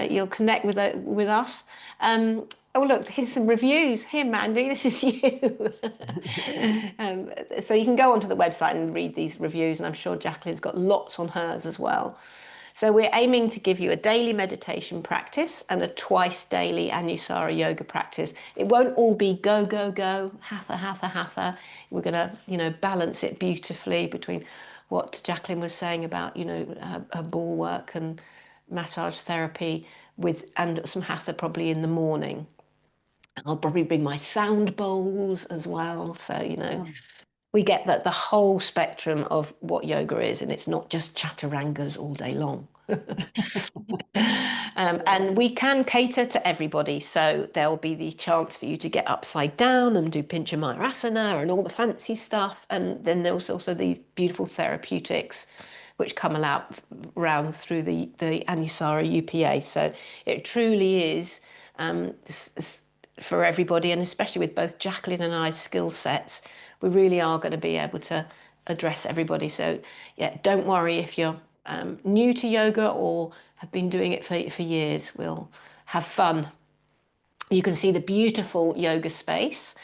you'll connect with us. Oh, look, here's some reviews. Here, Mandy, this is you. So you can go onto the website and read these reviews, and I'm sure Jacalyn's got lots on hers as well. So we're aiming to give you a daily meditation practice and a twice daily Anusara yoga practice. It won't all be go, go, go, hatha, hatha, hatha. We're going to, balance it beautifully between what Jacalyn was saying about, her ball work and massage therapy and some hatha probably in the morning. I'll probably bring my sound bowls as well. So, we get the whole spectrum of what yoga is, and it's not just chaturangas all day long. And we can cater to everybody. So there'll be the chance for you to get upside down and do Pincha Mayurasana and all the fancy stuff. And then there's also these beautiful therapeutics which come around through the Anusara UPA. So it truly is for everybody, and especially with both Jacalyn and I's skill sets, we really are going to be able to address everybody. So yeah, don't worry if you're new to yoga or have been doing it for years. We'll have fun. You can see the beautiful yoga space.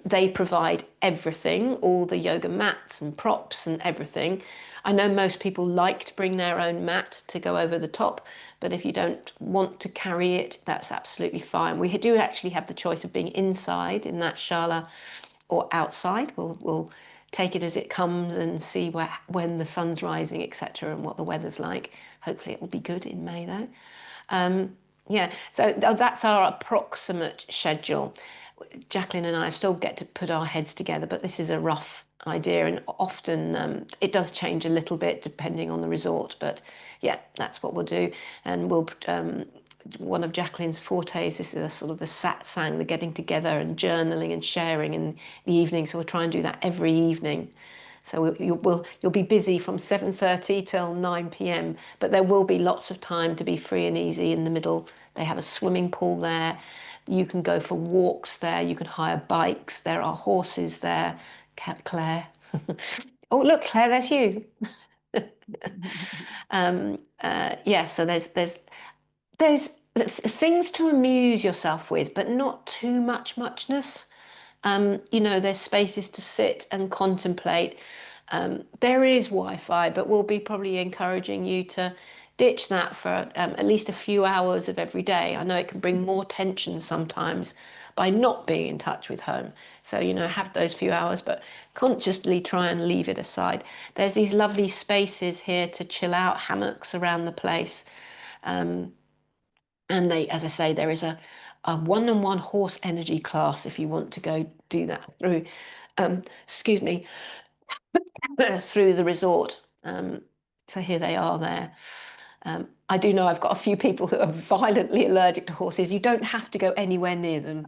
They provide everything, all the yoga mats and props and everything. I know most people like to bring their own mat to go over the top, but if you don't want to carry it, that's absolutely fine. We do actually have the choice of being inside in that shala or outside. We'll take it as it comes and see when the sun's rising, etc., and what the weather's like. Hopefully it will be good in May though. Yeah, so that's our approximate schedule. Jacalyn and I still get to put our heads together, but this is a rough idea, and often it does change a little bit depending on the resort. But yeah, that's what we'll do, and we'll. One of Jacalyn's fortes is the sort of the satsang, the getting together and journaling and sharing in the evening. So we'll try and do that every evening. So you'll be busy from 7:30 till 9 p.m. But there will be lots of time to be free and easy in the middle. They have a swimming pool there. You can go for walks there. You can hire bikes. There are horses there. Claire. Oh, look, Claire, there's you. Yeah, so there's things to amuse yourself with, but not too muchness. There's spaces to sit and contemplate. There is Wi-Fi, but we'll be probably encouraging you to ditch that for at least a few hours of every day. I know it can bring more tension sometimes by not being in touch with home. So, have those few hours, but consciously try and leave it aside. There's these lovely spaces here to chill out, hammocks around the place. And as I say, there is a one-on-one horse energy class if you want to go do that through, excuse me, through the resort. So here they are there. I do know I've got a few people who are violently allergic to horses. You don't have to go anywhere near them.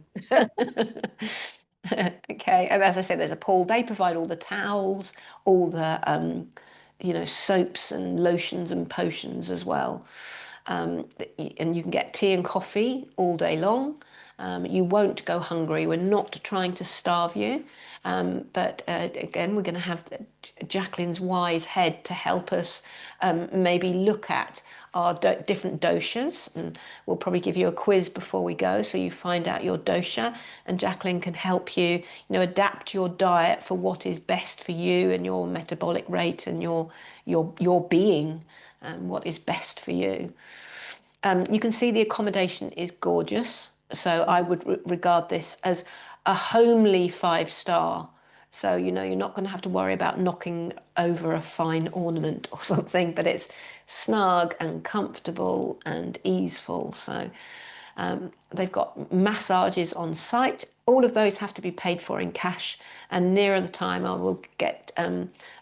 Okay, and as I said, there's a pool. They provide all the towels, all the soaps and lotions and potions as well. And you can get tea and coffee all day long. You won't go hungry. We're not trying to starve you. But again, we're going to have Jacalyn's wise head to help us maybe look at our different doshas, and we'll probably give you a quiz before we go so you find out your dosha, and Jacalyn can help you, adapt your diet for what is best for you and your metabolic rate and your being, what is best for you. You can see the accommodation is gorgeous, so I would regard this as a homely 5-star. So, you're not going to have to worry about knocking over a fine ornament or something, but it's snug and comfortable and easeful. So they've got massages on site. All of those have to be paid for in cash. And nearer the time, I will get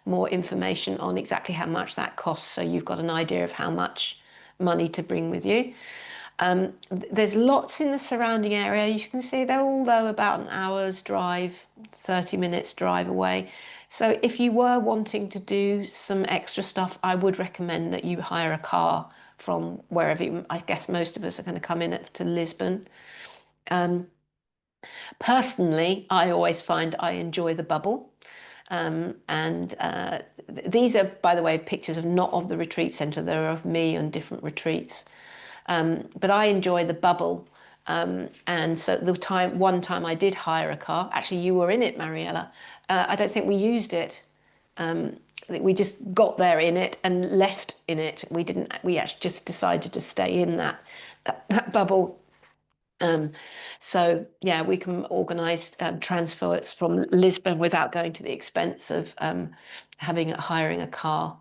more information on exactly how much that costs, so you've got an idea of how much money to bring with you. There's lots in the surrounding area. You can see they're all, though, about an hour's drive, 30 minutes drive away. So if you were wanting to do some extra stuff, I would recommend that you hire a car from wherever I guess most of us are going to come in to Lisbon. Personally, I always find I enjoy the bubble. These are, by the way, pictures not of the retreat centre. They're of me on different retreats. But I enjoy the bubble. And so one time I did hire a car. Actually, you were in it, Mariella. I don't think we used it. We just got there in it and left in it. We actually just decided to stay in that bubble. So yeah, we can organise transfers from Lisbon without going to the expense of hiring a car.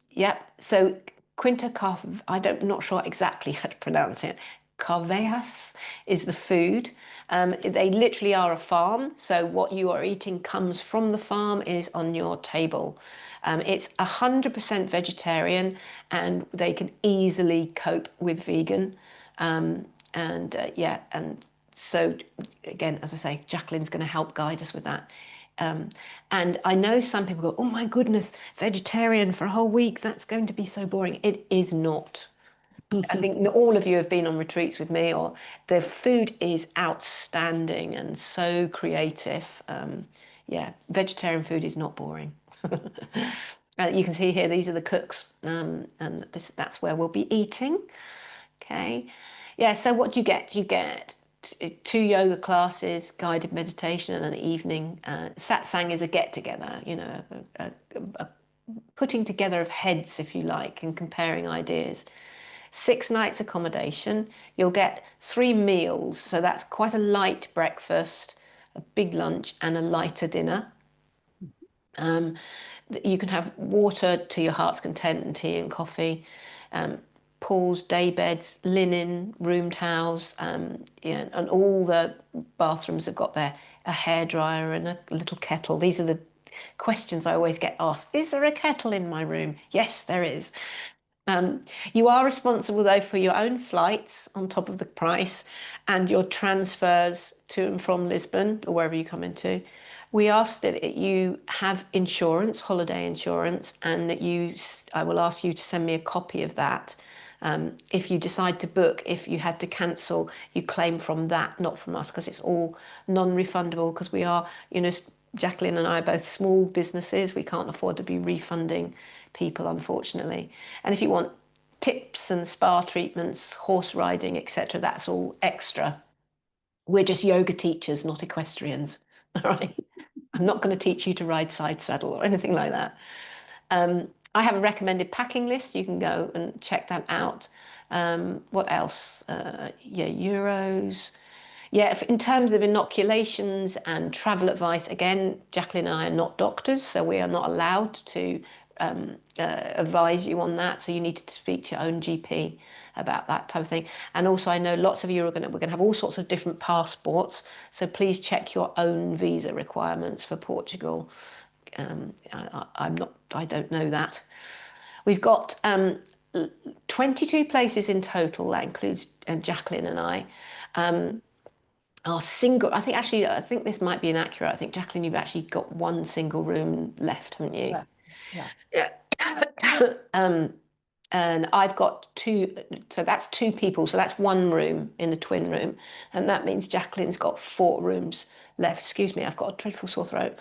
Yeah, so Quinta Carv, I'm not sure exactly how to pronounce it. Carvejas is the food. They literally are a farm, so what you are eating comes from the farm, is on your table. It's 100% vegetarian, and they can easily cope with vegan. And so again, as I say, Jacalyn's going to help guide us with that. And I know some people go, oh my goodness, vegetarian for a whole week, that's going to be so boring. It is not. I think all of you have been on retreats with me, or the food is outstanding and so creative. Yeah, vegetarian food is not boring. You can see here, these are the cooks, and that's where we'll be eating. Okay. Yeah, so what do you get? You get 2 yoga classes, guided meditation, and an evening. Satsang is a get-together, a putting together of heads, if you like, and comparing ideas. 6 nights accommodation. You'll get 3 meals, so that's quite a light breakfast, a big lunch, and a lighter dinner. You can have water to your heart's content, and tea and coffee. Pools, day beds, linen, room towels, and all the bathrooms have got a hairdryer and a little kettle. These are the questions I always get asked. Is there a kettle in my room? Yes, there is. You are responsible, though, for your own flights on top of the price, and your transfers to and from Lisbon or wherever you come into. We ask that you have insurance, holiday insurance, and that I will ask you to send me a copy of that. If you decide to book, if you had to cancel, you claim from that, not from us, because it's all non-refundable, because we are, Jacalyn and I are both small businesses. We can't afford to be refunding people, unfortunately. And if you want tips and spa treatments, horse riding, etc., that's all extra. We're just yoga teachers, not equestrians. All right. I'm not going to teach you to ride side saddle or anything like that. I have a recommended packing list. You can go and check that out. What else? Euros. Yeah, in terms of inoculations and travel advice, again, Jacalyn and I are not doctors, so we are not allowed to advise you on that. So you need to speak to your own GP about that type of thing. And also, I know lots of you we're going to have all sorts of different passports, so please check your own visa requirements for Portugal. I don't know that. We've got 22 places in total. That includes Jacalyn and I. Our single, I think this might be inaccurate. I think, Jacalyn, you've actually got 1 single room left, haven't you? Yeah. Yeah. And I've got two, so that's two people. So that's one room in the twin room. And that means Jacalyn's got 4 rooms left. Excuse me, I've got a dreadful sore throat.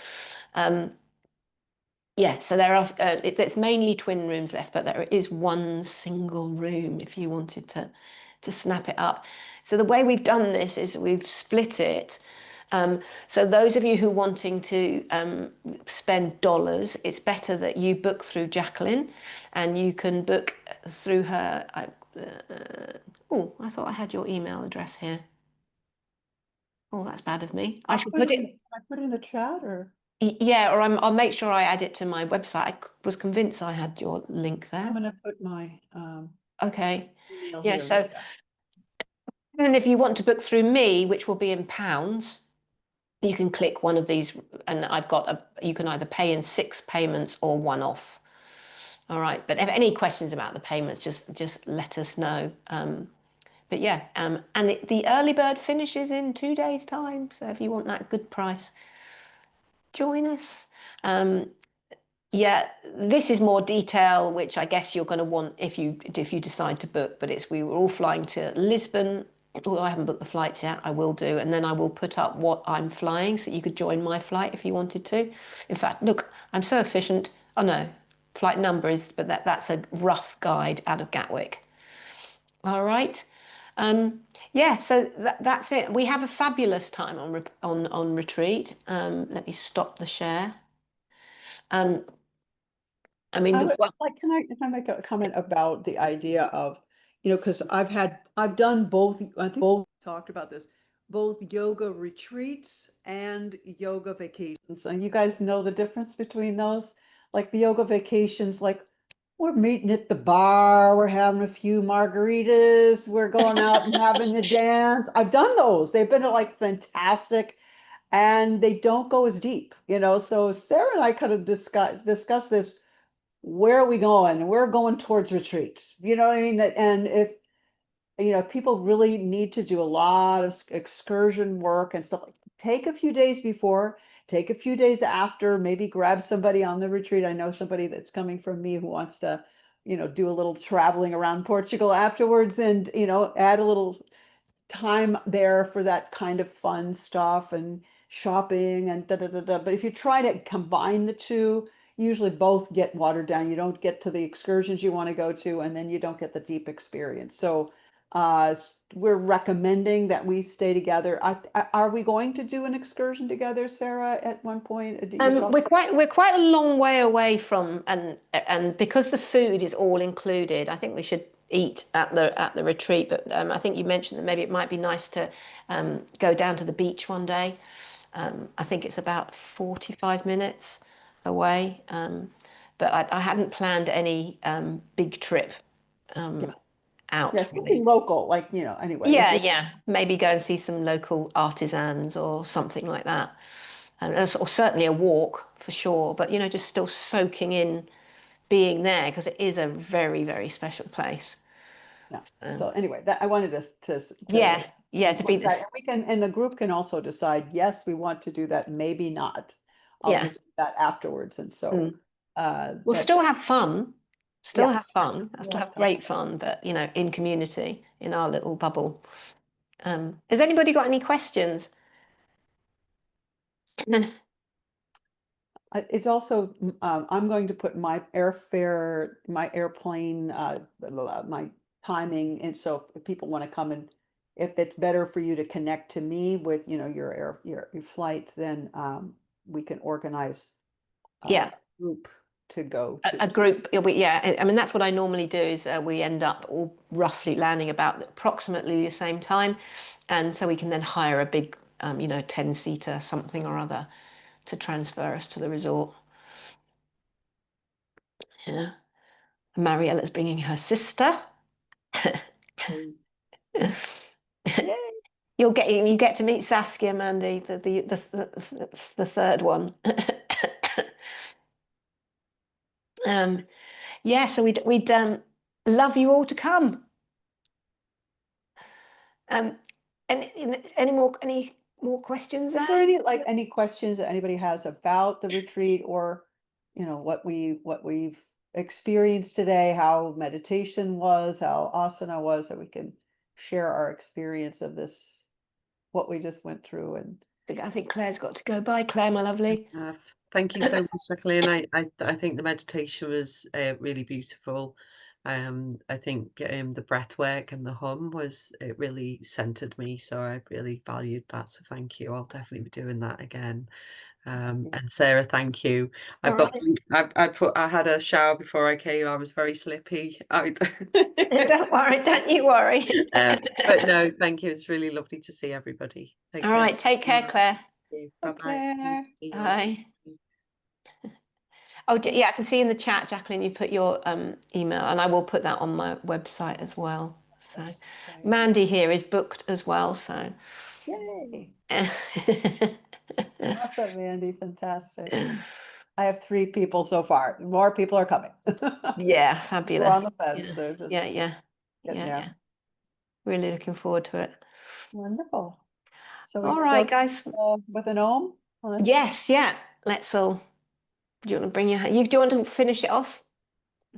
Yeah, so there are, it's mainly twin rooms left, but there is one single room if you wanted to snap it up. So the way we've done this is we've split it. So those of you who are wanting to spend dollars, it's better that you book through Jacalyn, and you can book through her. Oh, I thought I had your email address here. Oh, that's bad of me. I should put it. Can I put it in the chat or? Yeah, or I'll make sure I add it to my website. I was convinced I had your link there. I'm going to put my Okay. email Yeah, here. so and if you want to book through me, which will be in pounds, you can click one of these, and I've got you can either pay in 6 payments or one off. All right, but if any questions about the payments, just let us know. But yeah, and the early bird finishes in 2 days' time. So if you want that good price, join us. Yeah, this is more detail, which I guess you're going to want if you decide to book. But we were all flying to Lisbon. Although I haven't booked the flights yet, I will do, and then I will put up what I'm flying, so you could join my flight if you wanted to. In fact, look, I'm so efficient. Oh no, flight number is, but that's a rough guide out of Gatwick. All right. Yeah, so that's it. We have a fabulous time on retreat. Let me stop the share. I mean, can I make a comment about the idea of, because I've done both, I think both talked about this, both yoga retreats and yoga vacations. And you guys know the difference between those? Like the yoga vacations, like we're meeting at the bar, we're having a few margaritas, we're going out and having the dance. I've done those. They've been like fantastic, and they don't go as deep, So Sarah and I kind of discussed this. Where are we going? We're going towards retreat. You know what I mean? And if people really need to do a lot of excursion work and stuff, take a few days before, take a few days after, maybe grab somebody on the retreat. I know somebody that's coming from me who wants to, do a little traveling around Portugal afterwards, and add a little time there for that kind of fun stuff and shopping and da da da da. But if you try to combine the two, usually both get watered down. You don't get to the excursions you want to go to, and then you don't get the deep experience. So we're recommending that we stay together. Are we going to do an excursion together, Sarah, at one point? We're quite a long way away from, and because the food is all included, I think we should eat at the retreat. But I think you mentioned that maybe it might be nice to go down to the beach one day. I think it's about 45 minutes away. But I hadn't planned any big trip out. Yeah, something local, like, anyway. Yeah. Maybe go and see some local artisans or something like that. Or certainly a walk for sure, but just still soaking in being there, because it is a very, very special place. Yeah. So anyway, that I wanted us to to be this. And we can, and the group can also decide, yes, we want to do that, maybe not. I'll Yeah. just do that afterwards. And so we'll still have fun. Still have fun. I still have have great fun, but in community, in our little bubble. Has anybody got any questions? It's also, I'm going to put my airfare, my airplane, my timing. And so if people want to come, and if it's better for you to connect to me with, your flight, then we can organize Yeah. a group to go to. A group, yeah. I mean, that's what I normally do, is we end up all roughly landing about approximately the same time. And so we can then hire a big, 10-seater something or other to transfer us to the resort. Yeah. Mariella's bringing her sister. You get to meet Saskia, Mandy, the third one. Yeah, so we'd love you all to come. Any more questions? Is there any questions that anybody has about the retreat, or what we've experienced today, how meditation was, how asana was, so we can share our experience of this, what we just went through. And I think Claire's got to go. Bye, Claire, my lovely. Thank you so much, Jacalyn. I think the meditation was really beautiful. I think the breath work and the hum it really centered me, so I really valued that. So thank you. I'll definitely be doing that again. And Sarah, thank you. I had a shower before I came. I was very slippy. Don't worry, don't you worry. But no, thank you. It's really lovely to see everybody. All right, take care, Claire. Bye-bye. Bye. Oh, yeah, I can see in the chat, Jacalyn, you put your email, and I will put that on my website as well. So Mandy here is booked as well, so. Yay. Awesome, Mandy, fantastic. I have 3 people so far. More people are coming. Yeah, fabulous. We're on the fence. Yeah. So just Yeah. Really looking forward to it. Wonderful. So we all right, close, guys. With an Om? Yes, yeah. Let's all. Do you want to bring your hand? Do you want to finish it off,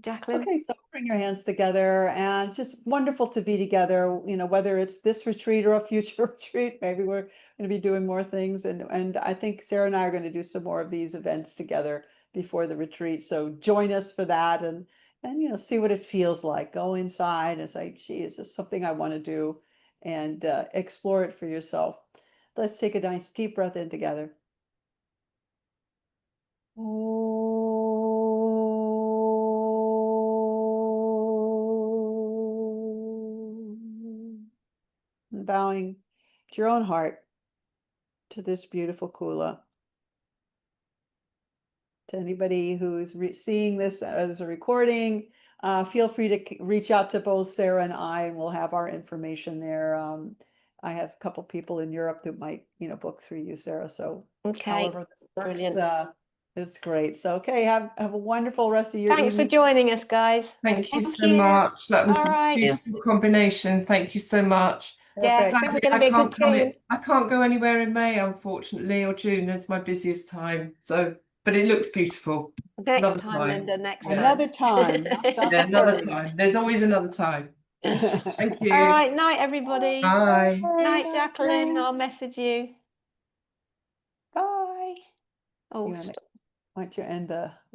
Jacalyn? Okay, so bring your hands together, and just wonderful to be together, you know, whether it's this retreat or a future retreat. Maybe we're going to be doing more things, and I think Sarah and I are going to do some more of these events together before the retreat. So join us for that, and you know, see what it feels like. Go inside and say, gee, is this something I want to do? And explore it for yourself. Let's take a nice deep breath in together. And bowing to your own heart, to this beautiful kula. To anybody who's seeing this as a recording, feel free to reach out to both Sarah and I, and we'll have our information there. I have a couple people in Europe that might, you know, book through you, Sarah. So however this works, it's great. So have a wonderful rest of your evening. Thanks for joining us, guys. Thank you so much. That was a beautiful combination. Thank you so much. Yeah, I think we're going to be a good team. I can't go anywhere in May, unfortunately, or June is my busiest time. So, but it looks beautiful. Next time, Linda. Next time. Another time. Yeah, another time. There's always another time. Thank you. All right, night, everybody. Bye. Night, Jacalyn. I'll message you. Bye. Oh, Why don't you end the recording?